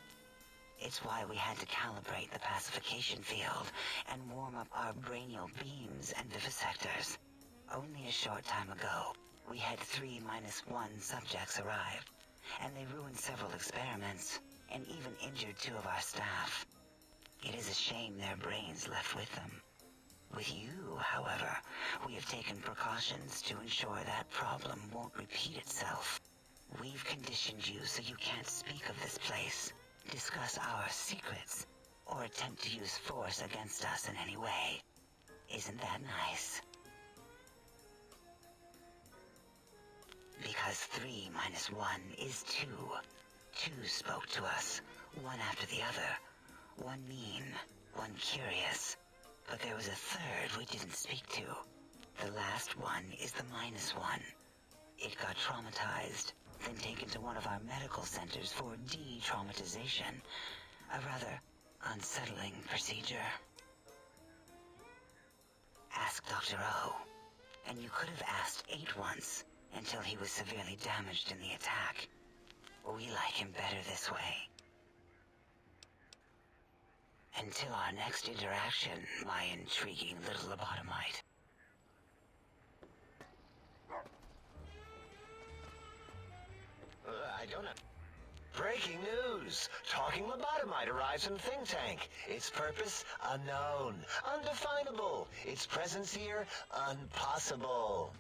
Speaker 4: It's why we had to calibrate the pacification field and warm up our brainial beams and vivisectors. Only a short time ago, we had 3-1 subjects arrive, and they ruined several experiments, and even injured 2 of our staff. It is a shame their brains left with them. With you, however, we have taken precautions to ensure that problem won't repeat itself. We've conditioned you so you can't speak of this place, discuss our secrets, or attempt to use force against us in any way. Isn't that nice? Because 3-1 is 2. 2 spoke to us, one after the other. One mean, one curious. But there was a third we didn't speak to. The last one is the -1. It got traumatized, then taken to one of our medical centers for de-traumatization. A rather unsettling procedure. Ask Dr. O. And you could have asked 8 once, until he was severely damaged in the attack. We like him better this way. Until our next interaction, my intriguing little lobotomite.
Speaker 3: I don't know. Breaking news! Talking lobotomite arrives in think tank. Its purpose, unknown. Undefinable. Its presence here, impossible.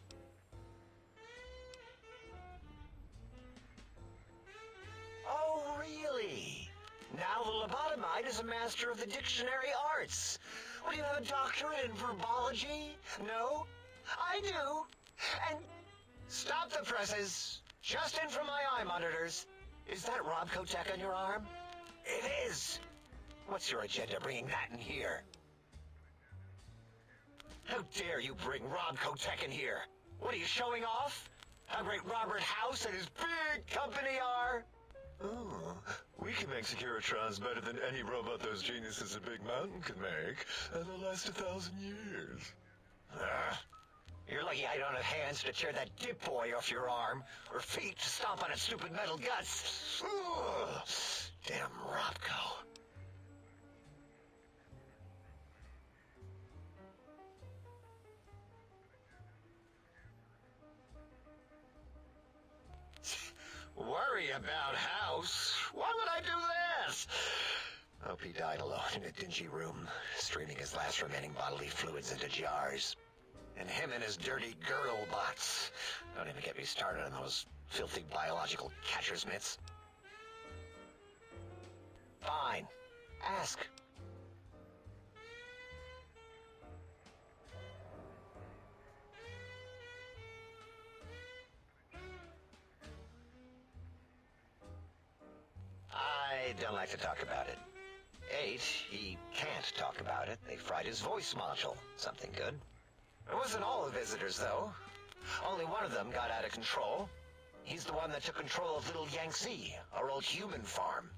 Speaker 3: Oh, really? Now the lobotomite is a master of the dictionary arts. What, do you have a doctorate in verbology? No? I do. And stop the presses. Just in from my eye monitors. Is that Rob Kotek on your arm? It is. What's your agenda bringing that in here? How dare you bring Rob Kotek in here? What are you showing off? How great Robert House and his big company are?
Speaker 6: Oh, we can make Securitrons better than any robot those geniuses at Big Mountain can make, and they'll last 1,000 years.
Speaker 3: You're lucky I don't have hands to tear that dip boy off your arm, or feet to stomp on its stupid metal guts. Ugh. Damn Robco. Worry about House? Why would I do this? Hope he died alone in a dingy room, streaming his last remaining bodily fluids into jars. And him and his dirty girl bots. Don't even get me started on those filthy biological catcher's mitts. Fine. Ask. I don't like to talk about it. 8, he can't talk about it. They fried his voice module. Something good. It wasn't all the visitors, though. Only one of them got out of control. He's the one that took control of Little Yangtze, our old human farm.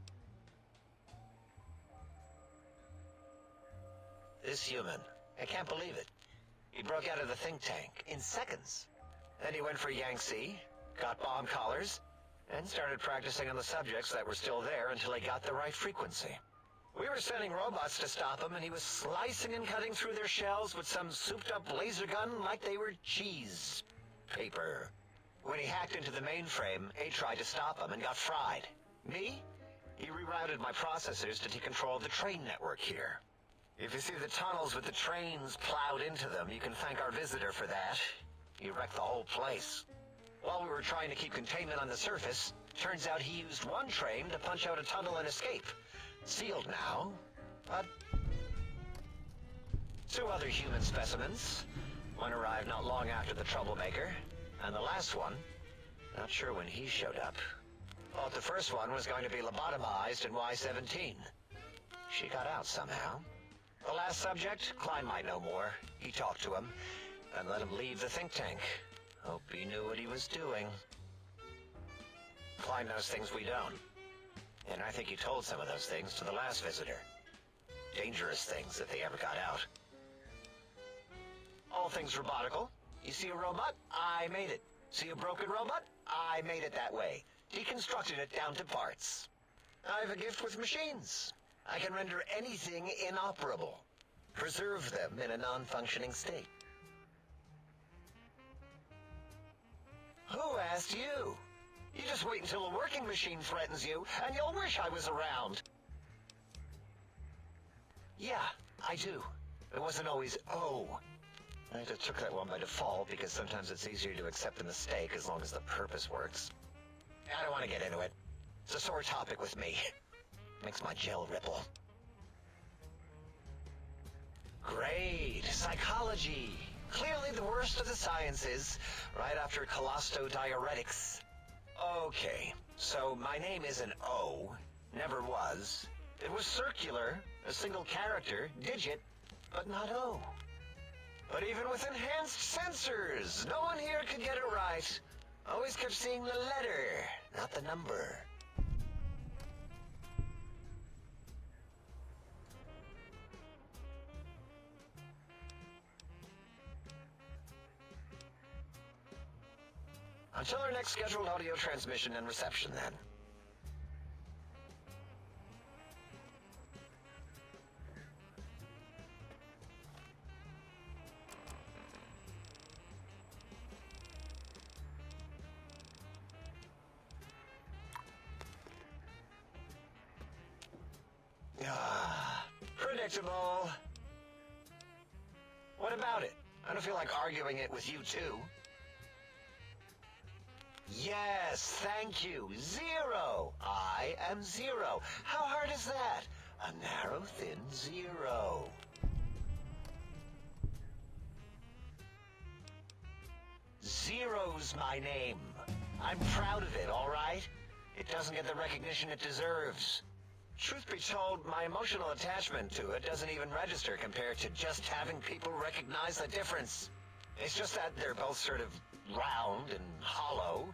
Speaker 3: This human, I can't believe it. He broke out of the think tank in seconds. Then he went for Yangtze, got bomb collars, and started practicing on the subjects that were still there until he got the right frequency. We were sending robots to stop him, and he was slicing and cutting through their shells with some souped-up laser gun like they were cheese paper. When he hacked into the mainframe, A tried to stop him and got fried. Me? He rerouted my processors to take control of the train network here. If you see the tunnels with the trains plowed into them, you can thank our visitor for that. He wrecked the whole place. While we were trying to keep containment on the surface, turns out he used one train to punch out a tunnel and escape. Sealed now, but 2 other human specimens. One arrived not long after the troublemaker, and the last one, not sure when he showed up. Thought the first one was going to be lobotomized in Y-17. She got out somehow. The last subject, Klein might know more. He talked to him, and let him leave the think tank. Hope he knew what he was doing. Klein knows things we don't. And I think he told some of those things to the last visitor. Dangerous things if they ever got out. All things robotical. You see a robot? I made it. See a broken robot? I made it that way. Deconstructed it down to parts. I have a gift with machines. I can render anything inoperable. Preserve them in a non-functioning state. Who asked you? You just wait until a working machine threatens you, and you'll wish I was around. Yeah, I do. It wasn't always oh. I just took that one by default because sometimes it's easier to accept the mistake as long as the purpose works. I don't want to get into it. It's a sore topic with me. Makes my gel ripple. Great. Psychology. Clearly the worst of the sciences, right after colostodiuretics. Okay, so my name isn't O. Never was. It was circular, a single character, digit, but not O. But even with enhanced sensors, no one here could get it right. Always kept seeing the letter, not the number. Until our next scheduled audio transmission and reception, then. Predictable. What about it? I don't feel like arguing it with you, too. Yes, thank you. 0. I am 0. How hard is that? A narrow, thin 0. Zero's my name. I'm proud of it, all right? It doesn't get the recognition it deserves. Truth be told, my emotional attachment to it doesn't even register compared to just having people recognize the difference. It's just that they're both sort of round and hollow,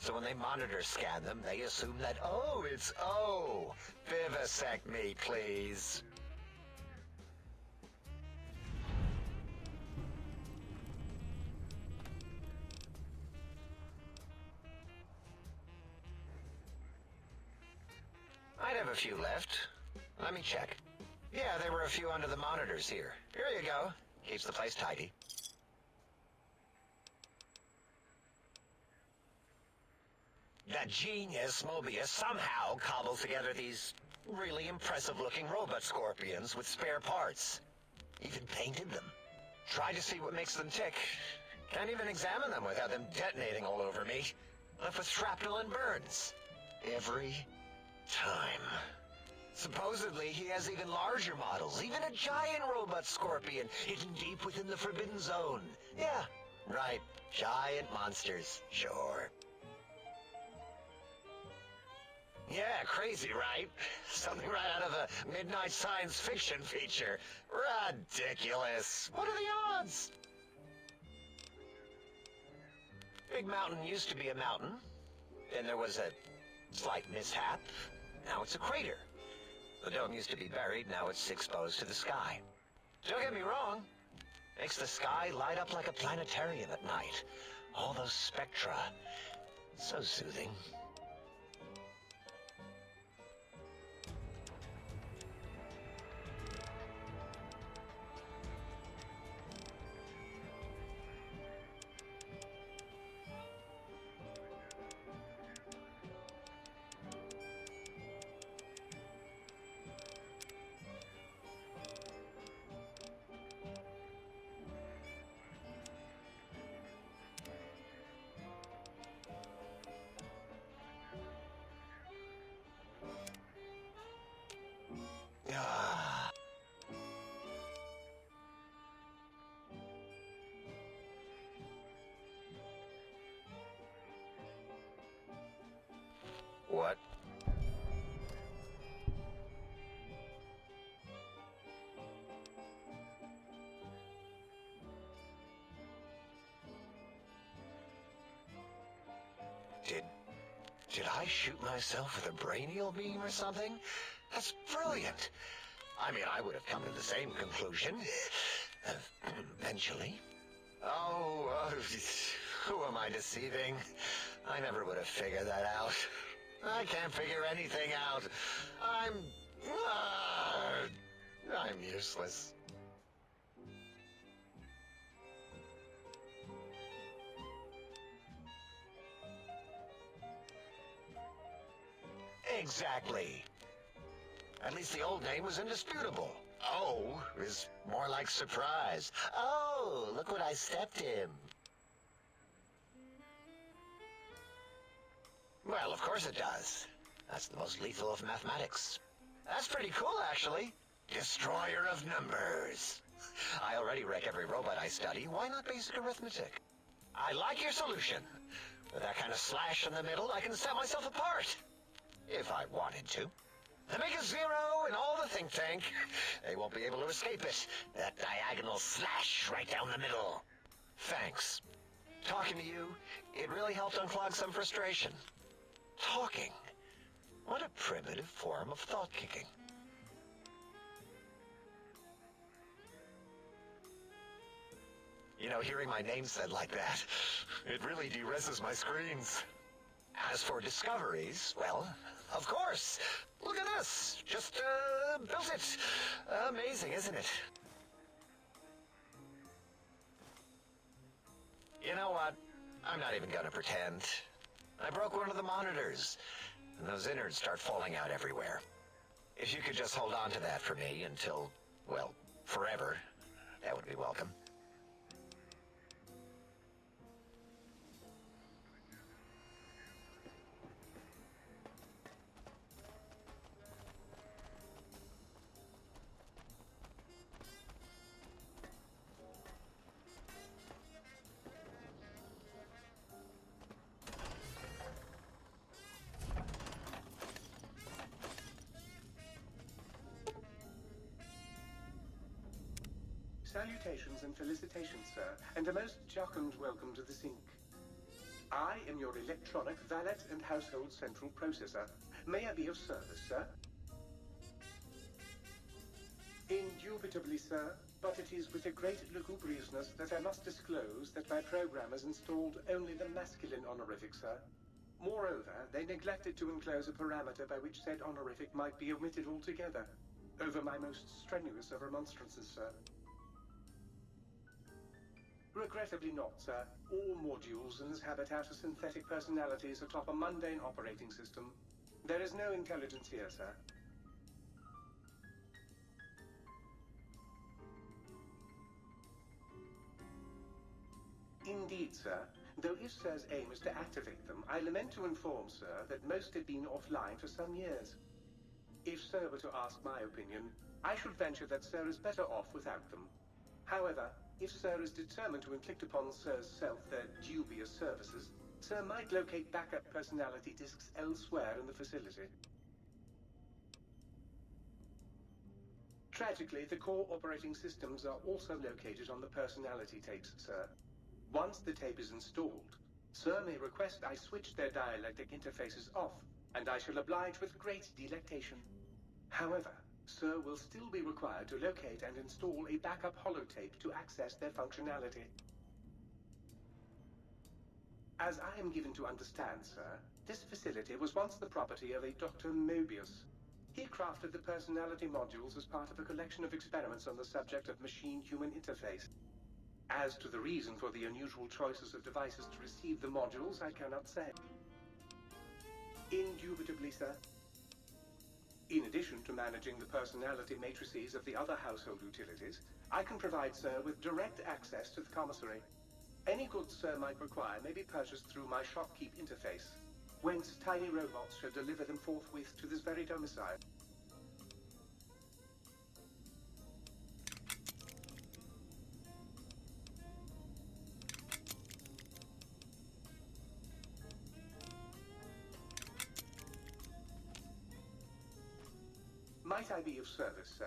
Speaker 3: so when they monitor scan them, they assume that, oh, it's O. Vivisect me, please. have a few left. Let me check. Yeah, there were a few under the monitors here. Here you go. Keeps the place tidy. That genius Mobius somehow cobbled together these really impressive-looking robot scorpions with spare parts. Even painted them. Tried to see what makes them tick. Can't even examine them without them detonating all over me. Left with shrapnel and burns. Every time. Supposedly, he has even larger models, even a giant robot scorpion hidden deep within the Forbidden Zone. Yeah, right. Giant monsters, sure. Yeah, crazy, right? Something right out of a midnight science fiction feature. Ridiculous. What are the odds? Big Mountain used to be a mountain. Then there was a slight mishap. Now it's a crater. The dome used to be buried, now it's exposed to the sky. Don't get me wrong. Makes the sky light up like a planetarium at night. All those spectra. So soothing. Ah. What? Did I shoot myself with a brainial beam or something? That's brilliant. I mean, I would have come to the same conclusion. Eventually. Oh, who am I deceiving? I never would have figured that out. I can't figure anything out. I'm useless. Exactly. At least the old name was indisputable. Oh is more like surprise. Oh, look what I stepped in. Well, of course it does. That's the most lethal of mathematics. That's pretty cool, actually. Destroyer of numbers. I already wreck every robot I study. Why not basic arithmetic? I like your solution. With that kind of slash in the middle, I can set myself apart. If I wanted to. I make a zero in all the think tank. They won't be able to escape it. That diagonal slash right down the middle. Thanks. Talking to you, it really helped unclog some frustration. Talking. What a primitive form of thought kicking. You know, hearing my name said like that, it really de-reses my screens. As for discoveries, well, of course. Look at this. Just, built it. Amazing, isn't it? You know what? I'm not even gonna pretend. I broke one of the monitors, and those innards start falling out everywhere. If you could just hold on to that for me until, well, forever, that would be welcome.
Speaker 7: Salutations and felicitations, sir, and a most jocund welcome to the sink. I am your electronic valet and household central processor. May I be of service, sir? Indubitably, sir, but it is with a great lugubriousness that I must disclose that my programmers installed only the masculine honorific, sir. Moreover, they neglected to enclose a parameter by which said honorific might be omitted altogether. Over my most strenuous of remonstrances, sir. Regrettably not, sir. All modules in this habitat are synthetic personalities atop a mundane operating system. There is no intelligence here, sir. Indeed, sir. Though if Sir's aim is to activate them, I lament to inform, sir, that most have been offline for some years. If Sir were to ask my opinion, I should venture that Sir is better off without them. However, if Sir is determined to inflict upon Sir's self their dubious services, Sir might locate backup personality disks elsewhere in the facility. Tragically, the core operating systems are also located on the personality tapes, sir. Once the tape is installed, Sir may request I switch their dialectic interfaces off, and I shall oblige with great delectation. However, Sir will still be required to locate and install a backup holotape to access their functionality. As I am given to understand, sir, this facility was once the property of a Dr. Mobius. He crafted the personality modules as part of a collection of experiments on the subject of machine-human interface. As to the reason for the unusual choices of devices to receive the modules, I cannot say. Indubitably, sir. In addition to managing the personality matrices of the other household utilities, I can provide Sir with direct access to the commissary. Any goods Sir might require may be purchased through my shopkeep interface, whence tiny robots shall deliver them forthwith to this very domicile. Might I be of service, sir?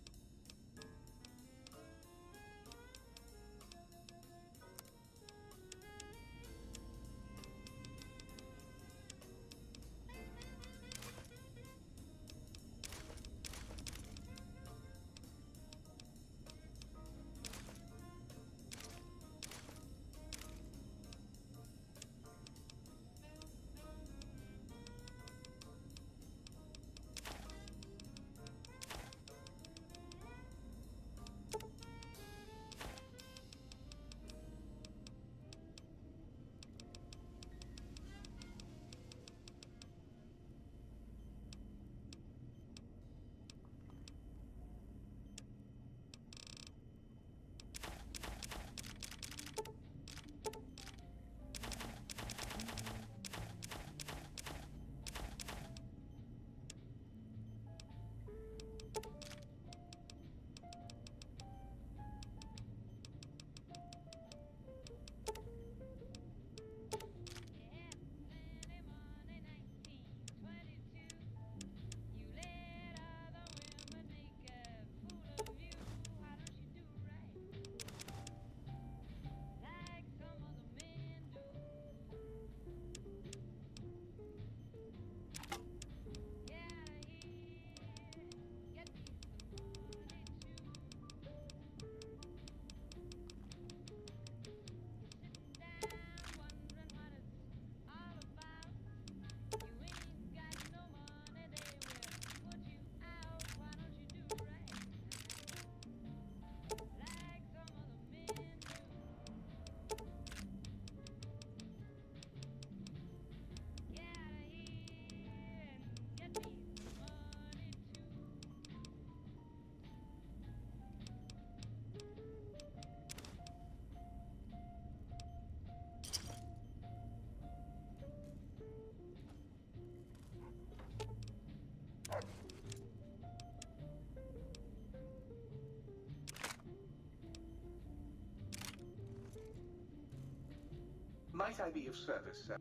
Speaker 7: Might I be of service, sir?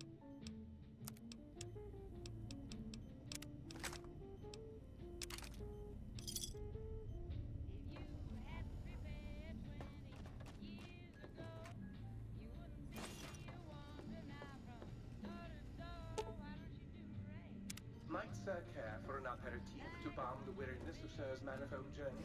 Speaker 7: Might Sir care for an aperitif to balm the weariness of Sir's manifold journey?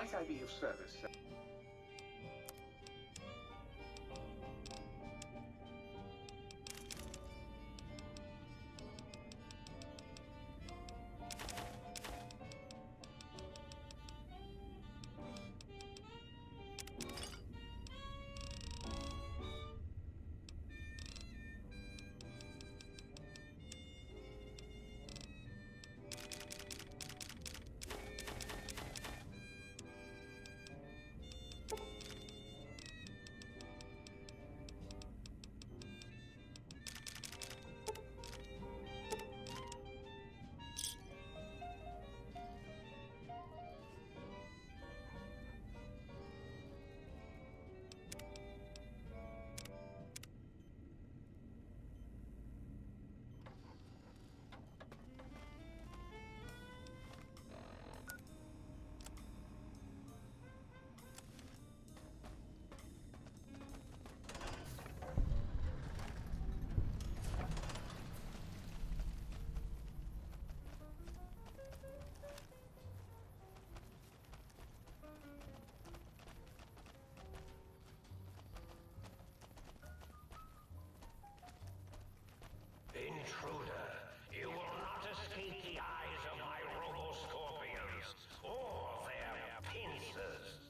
Speaker 7: Might I be of service, sir?
Speaker 1: Intruder, you will not escape the eyes of my robo-scorpions or their pincers.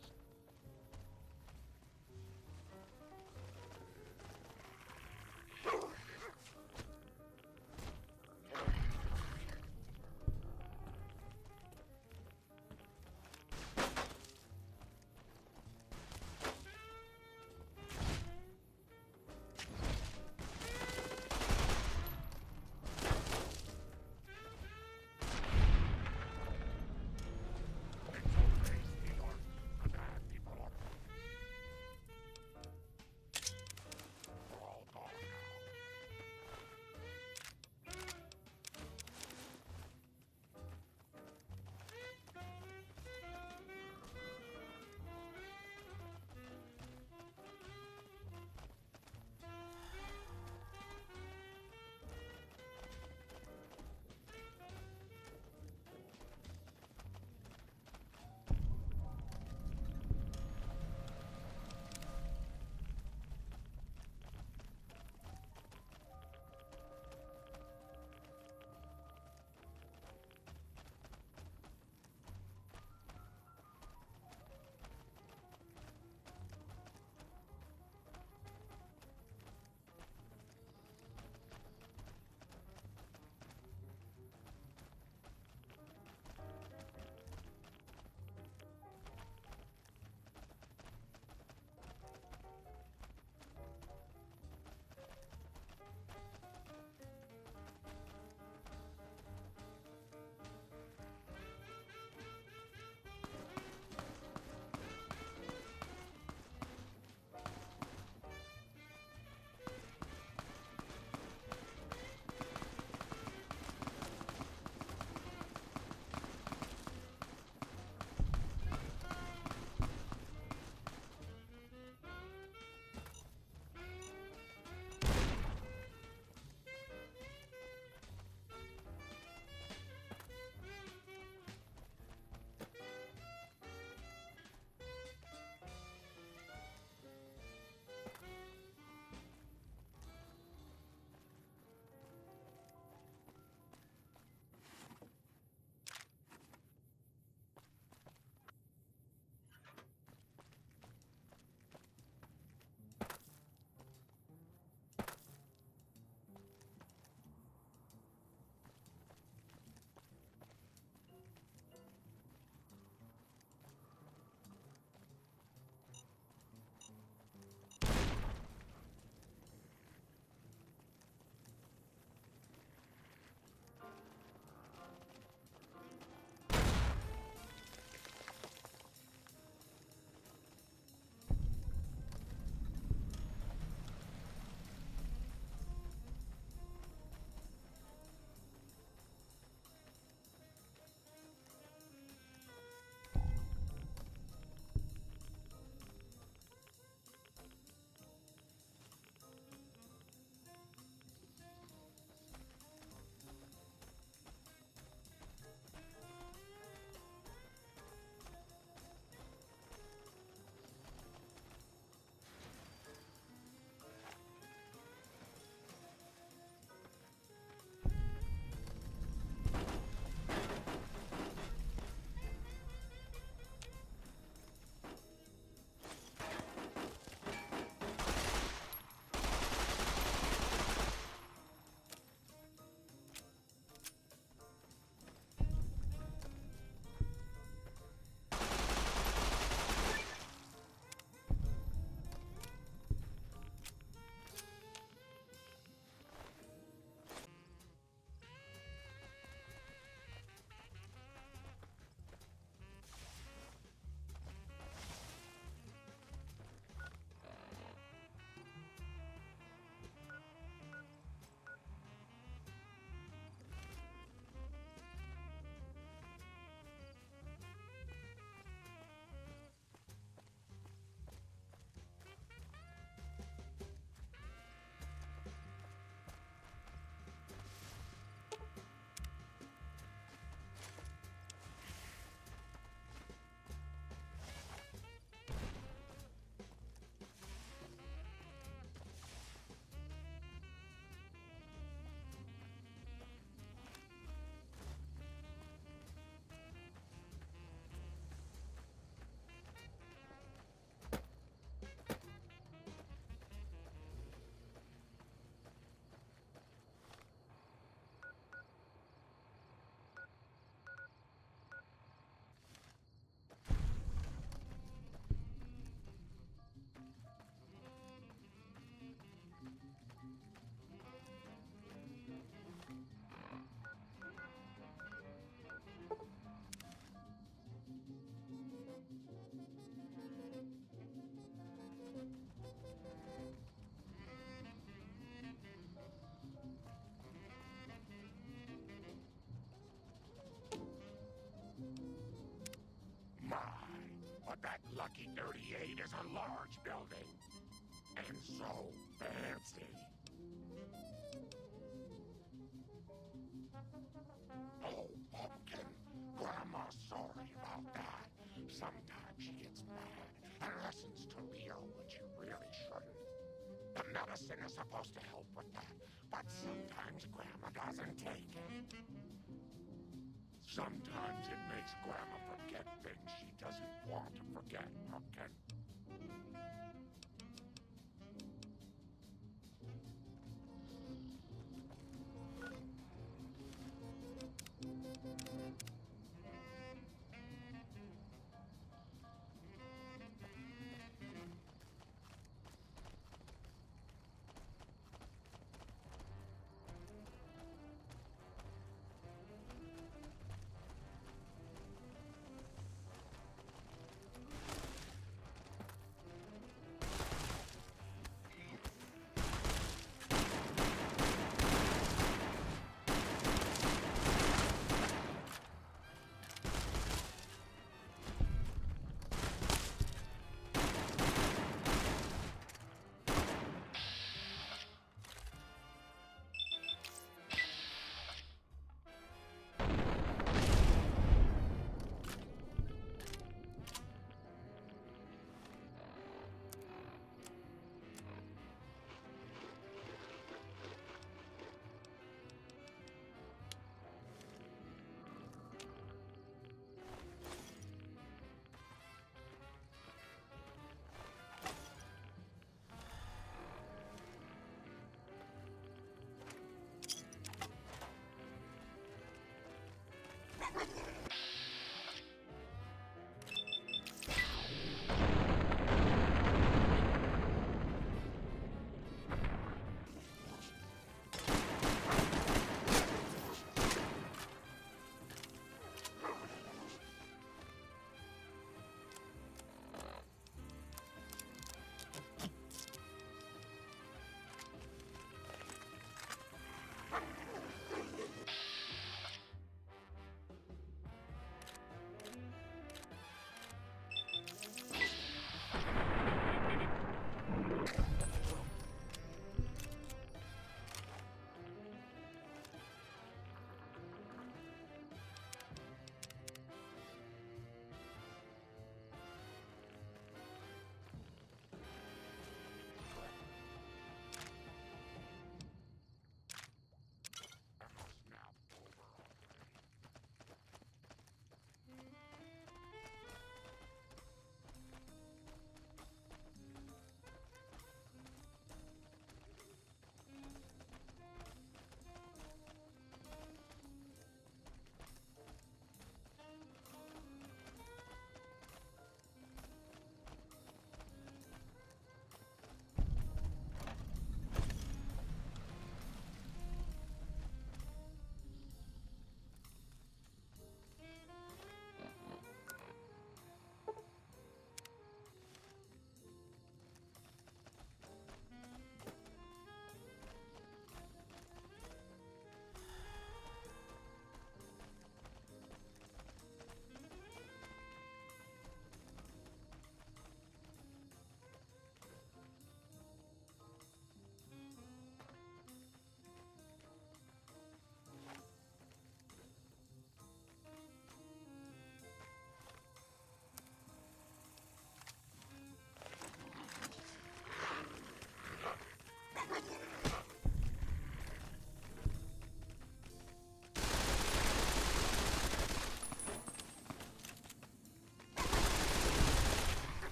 Speaker 8: Lucky 38 is a large building. And so fancy. Oh, Pumpkin. Grandma's sorry about that. Sometimes she gets mad and listens to Leo when she really shouldn't. The medicine is supposed to help with that, but sometimes Grandma doesn't take it. Sometimes it makes Grandma forget things she doesn't want to forget, Pumpkin.